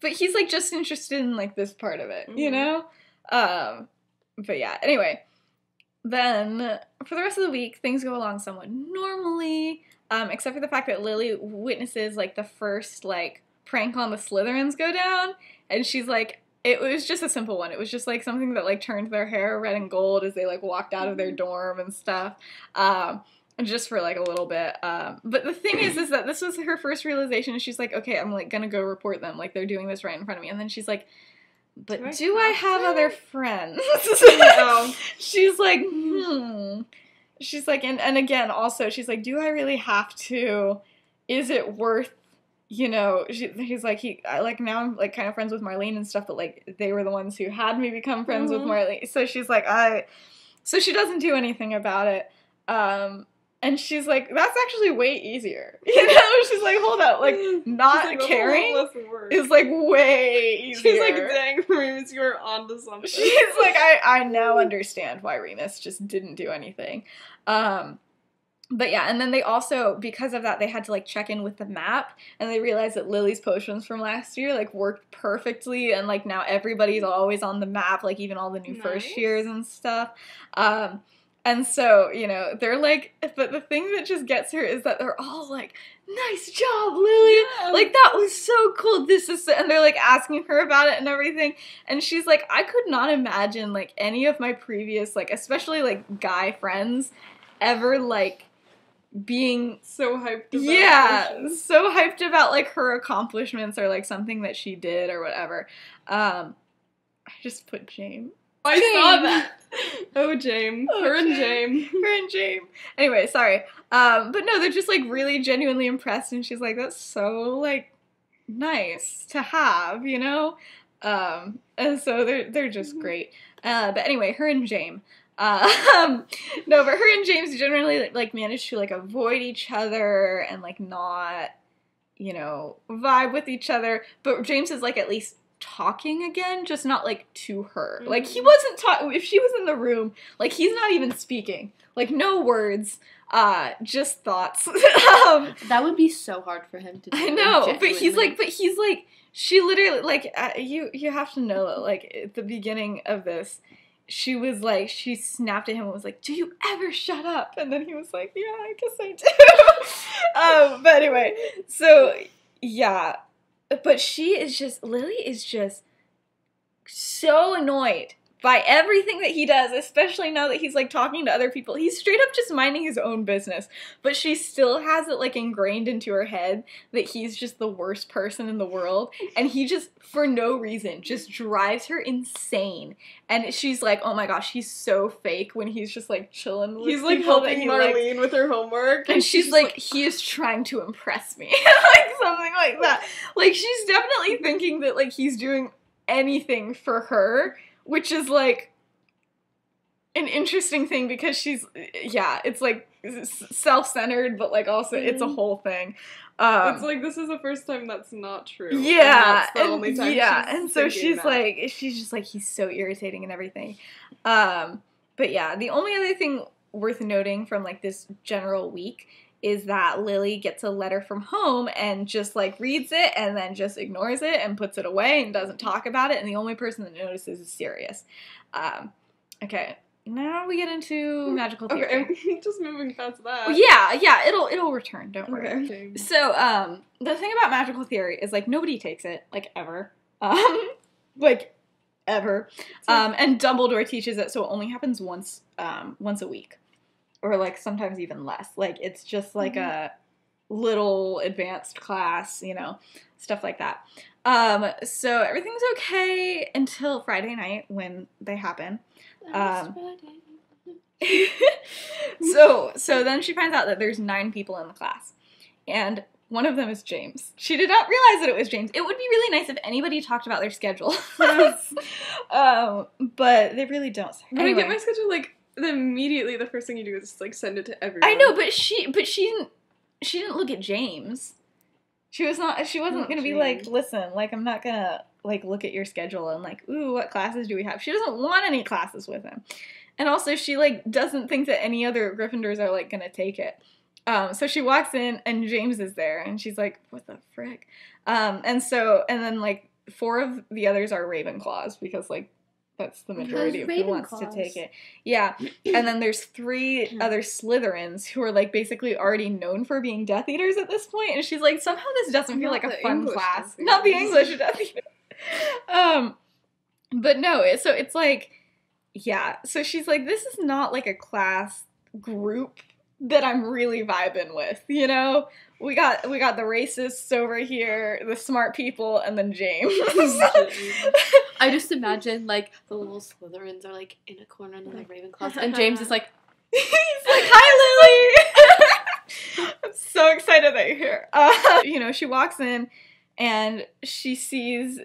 [SPEAKER 1] but he's, like, just interested in, like, this part of it, you know, but yeah, anyway. Then, for the rest of the week, things go along somewhat normally, except for the fact that Lily witnesses, like, the first, like, prank on the Slytherins go down, and she's like, it was just a simple one. It was just, like, something that, like, turned their hair red and gold as they, like, walked out of their dorm and stuff, just for, like, a little bit, but the thing is that this was her first realization, and she's like, okay, I'm, like, gonna go report them, like, they're doing this right in front of me, and then she's like, but do I have other friends? She's like, She's like, and again, also, she's like, do I really have to? Is it worth, you know, he's like, now I'm, like, kind of friends with Marlene and stuff, but, like, they were the ones who had me become friends with Marlene. So she's like, so she doesn't do anything about it. And she's like, that's actually way easier. You know, she's like, hold up, like, not
[SPEAKER 3] like,
[SPEAKER 1] caring is, like, way easier.
[SPEAKER 3] She's like, dang, Remus, you are onto something.
[SPEAKER 1] She's like, I now understand why Remus just didn't do anything. But yeah, and then they also, because of that, they had to, like, check in with the map, and they realized that Lily's potions from last year, like, worked perfectly, and, like, now everybody's always on the map, like, even all the new first years and stuff. And so, you know, they're like, but the thing that just gets her is that they're all like, nice job, Lily.
[SPEAKER 3] Yeah.
[SPEAKER 1] Like, that was so cool. This is so, and they're like asking her about it and everything. And she's like, I could not imagine like any of my previous, like, especially like guy friends ever like being
[SPEAKER 3] So hyped about it.
[SPEAKER 1] so hyped about like her accomplishments or like something that she did or whatever. I just put James.
[SPEAKER 3] I saw that. Oh, James. Her and James.
[SPEAKER 1] Her and James. Anyway, sorry. But no, they're just like really genuinely impressed, and she's like, that's so like nice to have, you know? And so they're just great. But anyway, her and James. No, but her and James generally like manage to like avoid each other and like not, you know, vibe with each other. But James is like at least talking again, just not like to her. Like he wasn't talking. If she was in the room, like he's not even speaking. Like no words, just thoughts.
[SPEAKER 2] That would be so hard for him to do.
[SPEAKER 1] I know, but he's
[SPEAKER 2] genuinely.
[SPEAKER 1] like, she literally like you have to know that like at the beginning of this. She was like, she snapped at him and was like, do you ever shut up? And then he was like, yeah, I guess I do. But anyway, so, yeah. But Lily is just so annoyed by everything that he does, especially now that he's, like, talking to other people. He's straight up just minding his own business. But she still has it, like, ingrained into her head that he's just the worst person in the world. And he just, for no reason, just drives her insane. And she's like, oh my gosh, he's so fake when he's just, like, chilling with
[SPEAKER 3] He's like
[SPEAKER 1] people that
[SPEAKER 3] helping
[SPEAKER 1] he
[SPEAKER 3] Marlene
[SPEAKER 1] likes.
[SPEAKER 3] with her homework.
[SPEAKER 1] And she's like, he is trying to impress me. Like, something like that. Like, she's definitely thinking that, like, he's doing anything for her. Which is, like, an interesting thing because she's, it's, like, self-centered, but, like, also it's a whole thing.
[SPEAKER 3] It's like, this is the first time that's not true.
[SPEAKER 1] Yeah.
[SPEAKER 3] And that's the only time
[SPEAKER 1] and so she's
[SPEAKER 3] that.
[SPEAKER 1] like, she's just like, he's so irritating and everything. But yeah, the only other thing worth noting from, like, this general week is that Lily gets a letter from home and just, like, reads it and then just ignores it and puts it away and doesn't talk about it, and the only person that notices is Sirius. Okay, now we get into magical theory.
[SPEAKER 3] Okay, I'm just moving past that.
[SPEAKER 1] Yeah, it'll return, don't worry.
[SPEAKER 3] Okay.
[SPEAKER 1] So, the thing about magical theory is, like, nobody takes it, like, ever. Like, ever. And Dumbledore teaches it, so it only happens once a week. Or, like, sometimes even less. Like, it's just, like, a little advanced class, you know, stuff like that. So everything's okay until Friday night when they happen. So then she finds out that there's 9 people in the class. And one of them is James. She did not realize that it was James. It would be really nice if anybody talked about their schedule. But they really don't.
[SPEAKER 3] When I get my schedule, like, immediately the first thing you do is just, like, send it to everyone.
[SPEAKER 1] I know, but she didn't look at James. She wasn't gonna be like, listen, like, I'm not gonna, like, look at your schedule and, like, ooh, what classes do we have? She doesn't want any classes with him. And also, she, like, doesn't think that any other Gryffindors are, like, gonna take it. So she walks in, and James is there, and she's like, what the frick? And then, like, 4 of the others are Ravenclaws, because, like, that's the majority of who wants to take it. Yeah. And then there's 3 other Slytherins who are, like, basically already known for being Death Eaters at this point. And she's like, somehow this doesn't feel like a fun class. Not the English Death Eaters. But no, so it's like, yeah. So she's like, this is not, like, a class group that I'm really vibing with, you know? We got the racists over here, the smart people, and then James.
[SPEAKER 2] I just imagine, like, the little Slytherins are, like, in a corner and the Ravenclaws, and James is like,
[SPEAKER 1] he's like, hi, Lily! I'm so excited that you're here. You know, she walks in, and she sees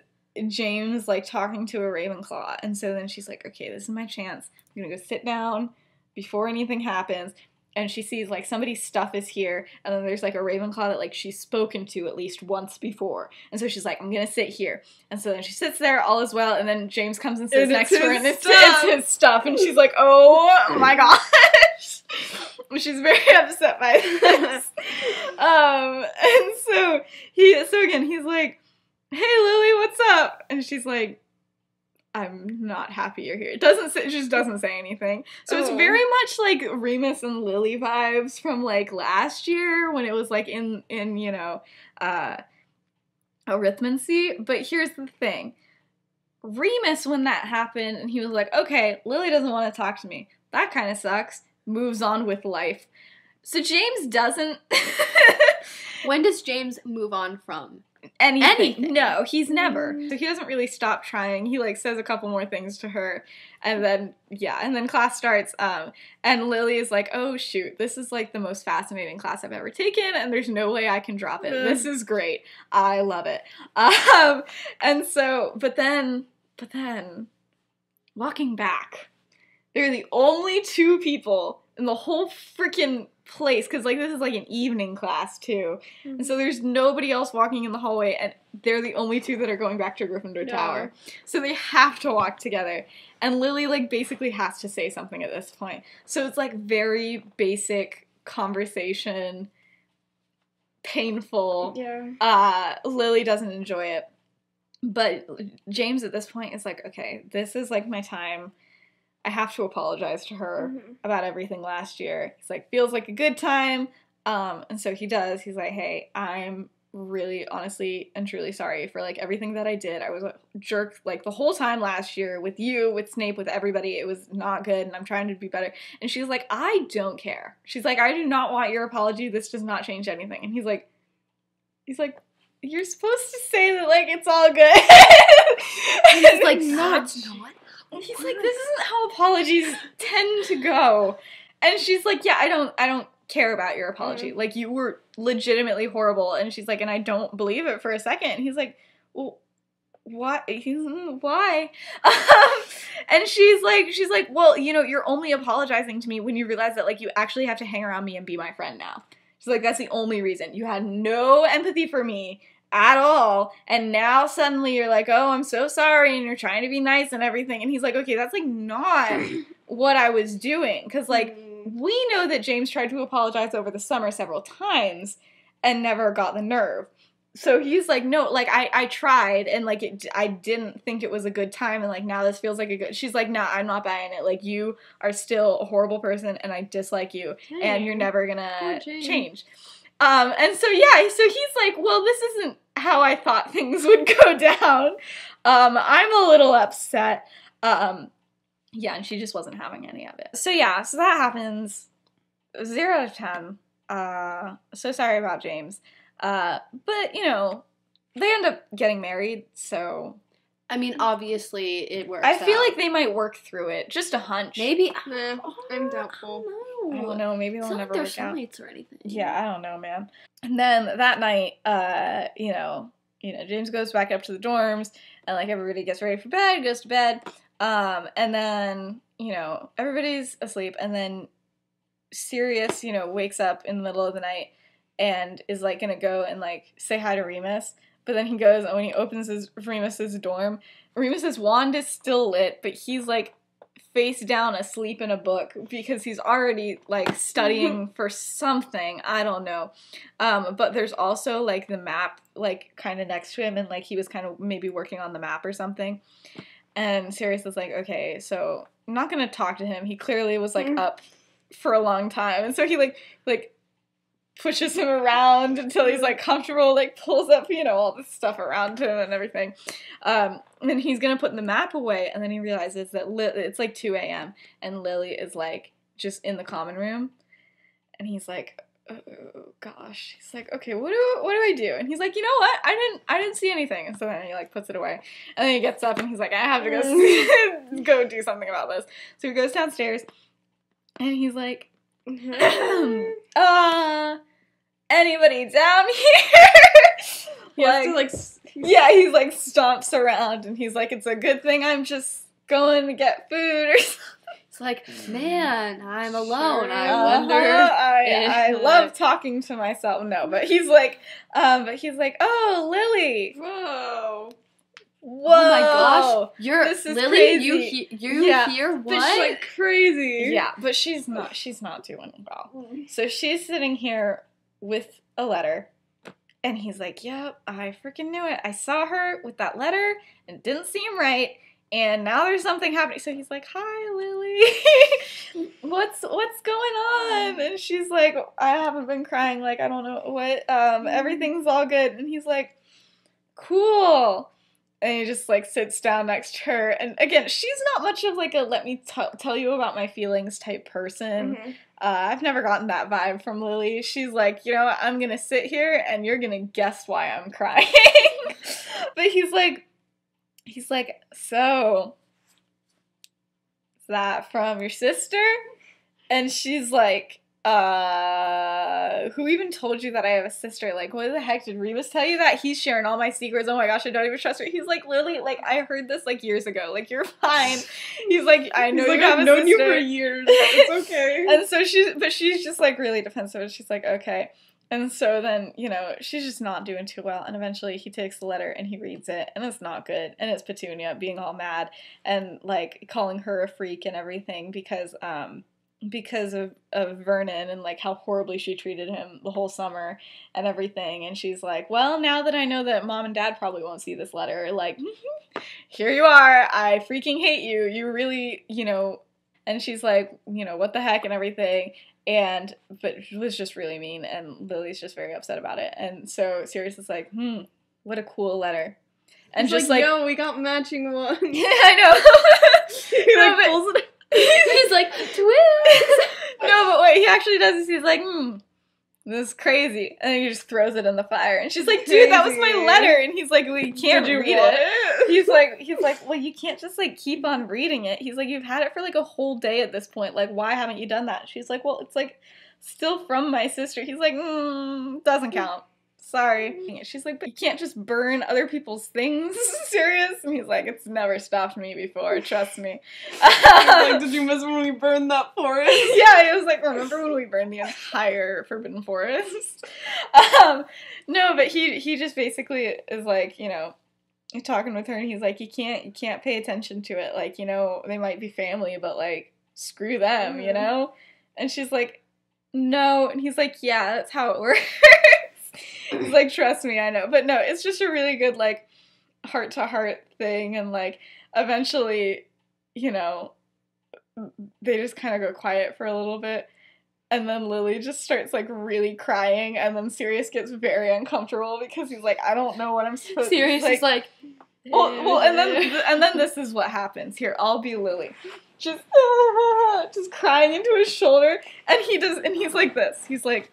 [SPEAKER 1] James, like, talking to a Ravenclaw, and so then she's like, okay, this is my chance. I'm gonna go sit down before anything happens. And she sees, like, somebody's stuff is here, and then there's, like, a Ravenclaw that, like, she's spoken to at least once before. And so she's like, I'm gonna sit here. And so then she sits there, all is well, and then James comes and sits next to her, and it's his stuff. And she's like, oh my gosh. She's very upset by this. And so he's like, hey, Lily, what's up? And she's like, I'm not happy you're here. It just doesn't say anything. So it's very much like Remus and Lily vibes from like last year when it was like in you know, arithmancy. But here's the thing. Remus, when that happened, and he was like, okay, Lily doesn't want to talk to me. That kind of sucks. Moves on with life. So James doesn't...
[SPEAKER 2] When does James move on from?
[SPEAKER 1] Anything. No, he's never. So he doesn't really stop trying. He, like, says a couple more things to her. And then, yeah, and then class starts. And Lily is like, oh, shoot, this is, like, the most fascinating class I've ever taken, and there's no way I can drop it. This is great. I love it. And so, but then, walking back, they're the only two people in the whole freaking place, because, like, this is, like, an evening class, too. And so there's nobody else walking in the hallway, and they're the only two that are going back to Gryffindor Tower. So they have to walk together. And Lily, like, basically has to say something at this point. So it's, like, very basic conversation, painful.
[SPEAKER 3] Yeah.
[SPEAKER 1] Lily doesn't enjoy it. But James at this point is like, okay, this is, like, my time. I have to apologize to her about everything last year. He's like, feels like a good time. And so he does. He's like, hey, I'm really, honestly, and truly sorry for, like, everything that I did. I was a jerk, like, the whole time last year with you, with Snape, with everybody. It was not good, and I'm trying to be better. And she's like, I don't care. She's like, I do not want your apology. This does not change anything. And he's like, you're supposed to say that, like, it's all good.
[SPEAKER 2] And he's like, no, it's not.
[SPEAKER 1] He's like, this isn't how apologies tend to go. And she's like, yeah, I don't care about your apology. Like, you were legitimately horrible. And she's like, and I don't believe it for a second. And he's like, well, why? Why? And she's like, well, you know, you're only apologizing to me when you realize that, like, you actually have to hang around me and be my friend now. She's like, that's the only reason. You had no empathy for me at all, and now suddenly you're like, oh, I'm so sorry, and you're trying to be nice and everything. And he's like, okay, that's, like, not what I was doing, because, like, we know that James tried to apologize over the summer several times and never got the nerve. So he's like, no, like, I tried, and, like, I didn't think it was a good time, and, like, now this feels like a good... She's like, nah, I'm not buying it. Like, you are still a horrible person, and I dislike you, and you're never gonna change. And so, yeah, so he's like, well, this isn't how I thought things would go down. I'm a little upset. Yeah, and she just wasn't having any of it. So, yeah, so that happens. 0 out of 10. So sorry about James. But, you know, they end up getting married, so...
[SPEAKER 2] I mean, obviously, it works
[SPEAKER 1] I feel
[SPEAKER 2] out.
[SPEAKER 1] like they might work through it. Just a hunch.
[SPEAKER 2] Maybe.
[SPEAKER 3] Nah, I'm doubtful.
[SPEAKER 1] I don't know. Maybe they'll
[SPEAKER 2] It's not
[SPEAKER 1] never
[SPEAKER 2] like they're
[SPEAKER 1] work out.
[SPEAKER 2] soulmates or anything.
[SPEAKER 1] Yeah, I don't know, man. And then that night, you know, James goes back up to the dorms, and, like, everybody gets ready for bed, goes to bed, and then, you know, everybody's asleep, and then Sirius, you know, wakes up in the middle of the night and is, like, gonna go and, like, say hi to Remus, but then he goes, and when he opens Remus's dorm, Remus's wand is still lit, but he's, like, face down asleep in a book because he's already, like, studying for something. I don't know. But there's also, like, the map, like, kind of next to him, and, like, he was kind of maybe working on the map or something. And Sirius is like, okay, so I'm not gonna talk to him. He clearly was, like, up for a long time. And so he, like pushes him around until he's, like, comfortable, like, pulls up, you know, all this stuff around him and everything. And then he's gonna put the map away, and then he realizes that it's, like, 2 a.m., and Lily is, like, just in the common room. And he's like, oh, gosh. He's like, okay, what do I do? And he's like, you know what? I didn't see anything. And so then he, like, puts it away. And then he gets up, and he's like, I have to go go do something about this. So he goes downstairs, and he's like, anybody down here?
[SPEAKER 3] He has to, like,
[SPEAKER 1] yeah, he's like stomps around, and he's like, it's a good thing I'm just going to get food or something.
[SPEAKER 2] It's like, man, I'm alone.
[SPEAKER 3] Sure.
[SPEAKER 2] I wonder.
[SPEAKER 1] I love talking to myself. No, but he's like, oh, Lily.
[SPEAKER 3] Whoa.
[SPEAKER 1] Whoa.
[SPEAKER 2] Oh my gosh.
[SPEAKER 1] This is
[SPEAKER 2] Lily,
[SPEAKER 1] crazy.
[SPEAKER 2] you hear what?
[SPEAKER 3] But she's, like, crazy.
[SPEAKER 1] Yeah, but she's not doing well. So she's sitting here with a letter, and he's like, yep, I freaking knew it. I saw her with that letter, and it didn't seem right, And now there's something happening. So he's like, hi, Lily. What's going on? And she's like, I haven't been crying. Like, I don't know what. Everything's all good. And he's like, cool. And he just, like, sits down next to her. And, again, she's not much of, like, a let me tell you about my feelings type person.
[SPEAKER 3] Mm-hmm.
[SPEAKER 1] I've never gotten that vibe from Lily. She's like, you know what? I'm going to sit here, and you're going to guess why I'm crying. But he's like, so, is that from your sister? And she's like, who even told you that I have a sister? Like, what the heck, did Remus tell you that? He's sharing all my secrets. Oh my gosh, I don't even trust her. He's like, Lily, like, I heard this, like, years ago. Like, you're fine. He's like, I know you have a sister.
[SPEAKER 3] I've known you for years. It's okay.
[SPEAKER 1] And so she's just, like, really defensive. And she's like, okay. And so then, you know, she's just not doing too well. And eventually he takes the letter and he reads it. And it's not good. And it's Petunia being all mad and, like, calling her a freak and everything because of Vernon and, like, how horribly she treated him the whole summer and everything. And she's like, well, now that I know that Mom and Dad probably won't see this letter, like, here you are. I freaking hate you. You really, you know. And she's like, you know, what the heck and everything. But it was just really mean, and Lily's just very upset about it. And so Sirius is like, what a cool letter. And
[SPEAKER 3] He's
[SPEAKER 1] just
[SPEAKER 3] like, yo, we got matching ones.
[SPEAKER 1] Yeah, I know.
[SPEAKER 3] He like pulls it.
[SPEAKER 2] He's like, twins!
[SPEAKER 1] No, but what he actually does is he's like, this is crazy. And then he just throws it in the fire. And she's like, dude, that was my letter. And he's like, well, you can't read it. He's like, well, you can't just, like, keep on reading it. He's like, you've had it for, like, a whole day at this point. Like, why haven't you done that? She's like, well, it's, like, still from my sister. He's like, doesn't count. Sorry. She's like, but you can't just burn other people's things, Sirius? And he's like, it's never stopped me before, trust me.
[SPEAKER 3] Like, did you miss when we burned that forest?
[SPEAKER 1] Yeah, he was like, remember when we burned the entire Forbidden Forest? No, but he just basically is like, you know, talking with her, and he's like, you can't pay attention to it. Like, you know, they might be family, but, like, screw them, you know? And she's like, no. And he's like, yeah, that's how it works. He's like, trust me, I know. But no, it's just a really good, like, heart-to-heart thing. And, like, eventually, you know, they just kind of go quiet for a little bit. And then Lily just starts, like, really crying. And then Sirius gets very uncomfortable because he's like, I don't know what I'm supposed to do.
[SPEAKER 2] Sirius is like...
[SPEAKER 1] Well, and then this is what happens. Here, I'll be Lily. Just crying into his shoulder. And he's like this. He's like...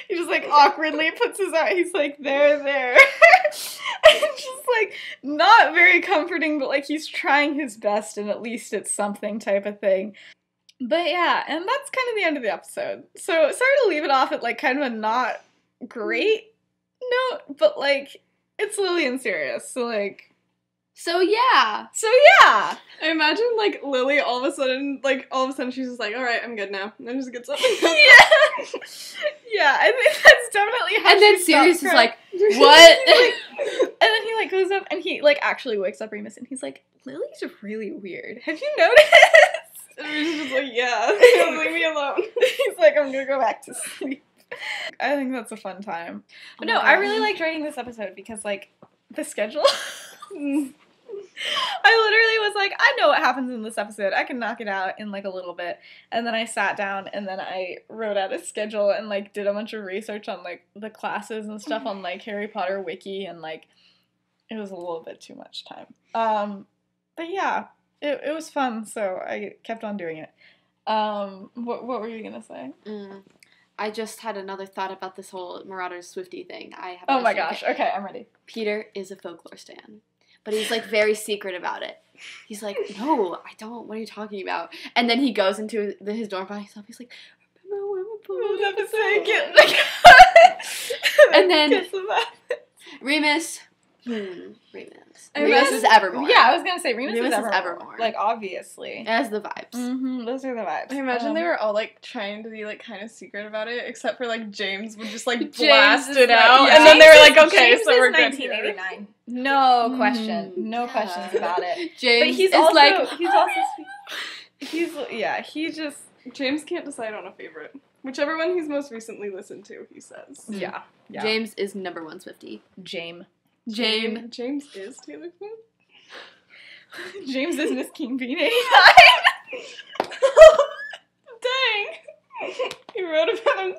[SPEAKER 1] He just, like, awkwardly puts his out. He's like, there. And just, like, not very comforting, but, like, he's trying his best, and at least it's something type of thing. But, yeah, and that's kind of the end of the episode. So, sorry to leave it off at, like, kind of a not great note, but, like, it's Lily and Sirius, so, like...
[SPEAKER 2] So yeah.
[SPEAKER 3] I imagine, like, Lily all of a sudden she's just like, alright, I'm good now. And then just gets up and goes
[SPEAKER 1] Yeah, I think that's definitely how
[SPEAKER 2] and then
[SPEAKER 1] she
[SPEAKER 2] Sirius
[SPEAKER 1] stopped
[SPEAKER 2] is like,
[SPEAKER 1] crying.
[SPEAKER 2] what?
[SPEAKER 1] And then he, like, goes up and he, like, actually wakes up Remus and he's like, Lily's really weird. Have you noticed?
[SPEAKER 3] And Remus is just like, yeah, leave me alone.
[SPEAKER 1] He's like, I'm gonna go back to sleep. I think that's a fun time. But no, I really liked writing this episode because, like, the schedule... I literally was like, I know what happens in this episode. I can knock it out in, like, a little bit. And then I sat down and then I wrote out a schedule and, like, did a bunch of research on, like, the classes and stuff on, like, Harry Potter Wiki, and, like, it was a little bit too much time. But yeah, it was fun, so I kept on doing it. What were you gonna say?
[SPEAKER 2] I just had another thought about this whole Marauders Swiftie thing.
[SPEAKER 1] Oh my gosh, okay, I'm ready.
[SPEAKER 2] Peter is a folklore stan. But he's, like, very secret about it. He's like, no, I don't. What are you talking about? And then he goes into his dorm by himself. He's like, remember when we pulled up a second?
[SPEAKER 1] And
[SPEAKER 2] then Remus. Remus is Evermore.
[SPEAKER 1] Yeah, I was gonna say Remus is Evermore. Like, obviously.
[SPEAKER 2] It has the vibes.
[SPEAKER 1] Those are the vibes.
[SPEAKER 3] I imagine they were all, like, trying to be, like, kind of secret about it, except for, like, James would just, like, blast it out.
[SPEAKER 1] Yeah.
[SPEAKER 3] And then they were like, okay,
[SPEAKER 1] James
[SPEAKER 3] so we're good.
[SPEAKER 1] 1989. No question. No questions about it.
[SPEAKER 2] James
[SPEAKER 1] but he's
[SPEAKER 2] is
[SPEAKER 1] also,
[SPEAKER 2] like...
[SPEAKER 1] he just...
[SPEAKER 3] James can't decide on a favorite. Whichever one he's most recently listened to, he says.
[SPEAKER 1] Yeah.
[SPEAKER 2] James is #1 Swiftie.
[SPEAKER 1] James.
[SPEAKER 3] James is Taylor Swift?
[SPEAKER 1] James is Miss King Bean 89.
[SPEAKER 3] Dang! He wrote about him.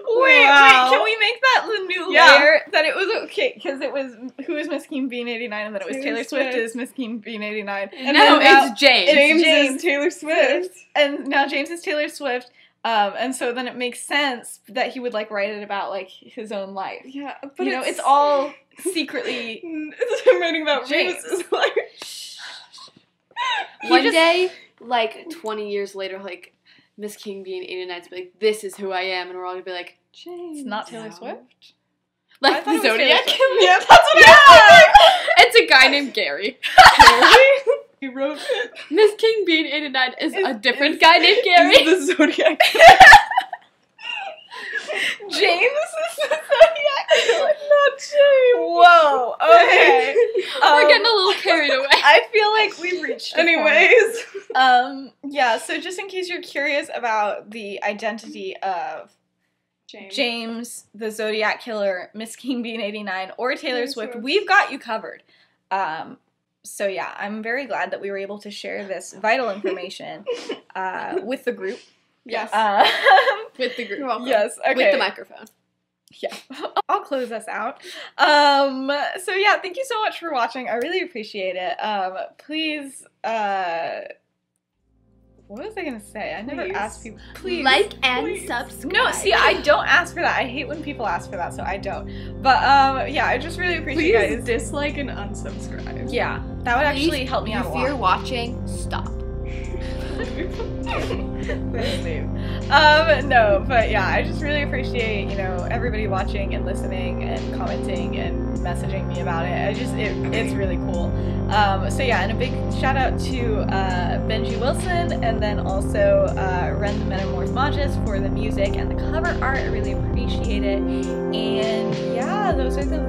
[SPEAKER 1] Wait,
[SPEAKER 3] Wow.
[SPEAKER 1] can we make that the new
[SPEAKER 3] Yeah.
[SPEAKER 1] layer? That it was okay, because it was who is Miss King Bean 89, and then it was Taylor Swift is Miss King Bean 89.
[SPEAKER 3] And
[SPEAKER 2] no,
[SPEAKER 3] now
[SPEAKER 2] it's James.
[SPEAKER 3] James
[SPEAKER 1] James
[SPEAKER 3] is Taylor Swift.
[SPEAKER 1] And now James is Taylor Swift. And so then it makes sense that he would like write it about like his own life.
[SPEAKER 3] Yeah, but
[SPEAKER 1] You know, it's all secretly
[SPEAKER 3] I'm writing about
[SPEAKER 1] James.
[SPEAKER 3] Remus's life.
[SPEAKER 2] One
[SPEAKER 1] just-
[SPEAKER 2] day, like 20 years later, like Miss King being 89 to be like, this is who I am, and we're all gonna be like,
[SPEAKER 1] It's not Taylor
[SPEAKER 2] No.
[SPEAKER 1] Swift.
[SPEAKER 2] like
[SPEAKER 1] I thought
[SPEAKER 2] the
[SPEAKER 1] it was Taylor
[SPEAKER 2] Zodiac
[SPEAKER 1] Swift.
[SPEAKER 2] Killer.
[SPEAKER 3] Yeah, that's what
[SPEAKER 2] It's a guy named Gary.
[SPEAKER 3] he wrote it.
[SPEAKER 2] Miss King being 89 is a different
[SPEAKER 3] is-
[SPEAKER 2] guy named Gary.
[SPEAKER 3] Is the Zodiac.
[SPEAKER 1] James is the Zodiac Killer.
[SPEAKER 3] Not James.
[SPEAKER 1] Whoa. Okay.
[SPEAKER 2] We're getting a little carried away.
[SPEAKER 1] I feel like we've reached. a point.
[SPEAKER 3] Anyways.
[SPEAKER 1] Yeah. So just in case you're curious about the identity of James, the Zodiac Killer, Miss King Bean 89, or Taylor Swift, we've got you covered. So yeah, I'm very glad that we were able to share this vital information with the group.
[SPEAKER 3] Yes.
[SPEAKER 2] With the group.
[SPEAKER 3] You're welcome.
[SPEAKER 1] Yes. Okay.
[SPEAKER 2] With the microphone.
[SPEAKER 1] Yeah. I'll close us out. So yeah, thank you so much for watching. I really appreciate it. Please, what was I gonna say? I never
[SPEAKER 3] Please.
[SPEAKER 1] asked people. Please.
[SPEAKER 2] Like and
[SPEAKER 3] Please.
[SPEAKER 2] subscribe.
[SPEAKER 1] No, see, I don't ask for that. I hate when people ask for that, so I don't. But yeah, I just really appreciate
[SPEAKER 3] Please
[SPEAKER 1] you guys.
[SPEAKER 3] dislike and unsubscribe.
[SPEAKER 1] Yeah, that would actually help me out a
[SPEAKER 2] If
[SPEAKER 1] lot.
[SPEAKER 2] you're watching, stop.
[SPEAKER 1] No, but yeah, I just really appreciate, you know, everybody watching and listening and commenting and messaging me about it. It's really cool. So yeah, and a big shout out to Benji Wilson, and then also Ren the Metamorph Magis for the music and the cover art. I really appreciate it. And yeah, those are the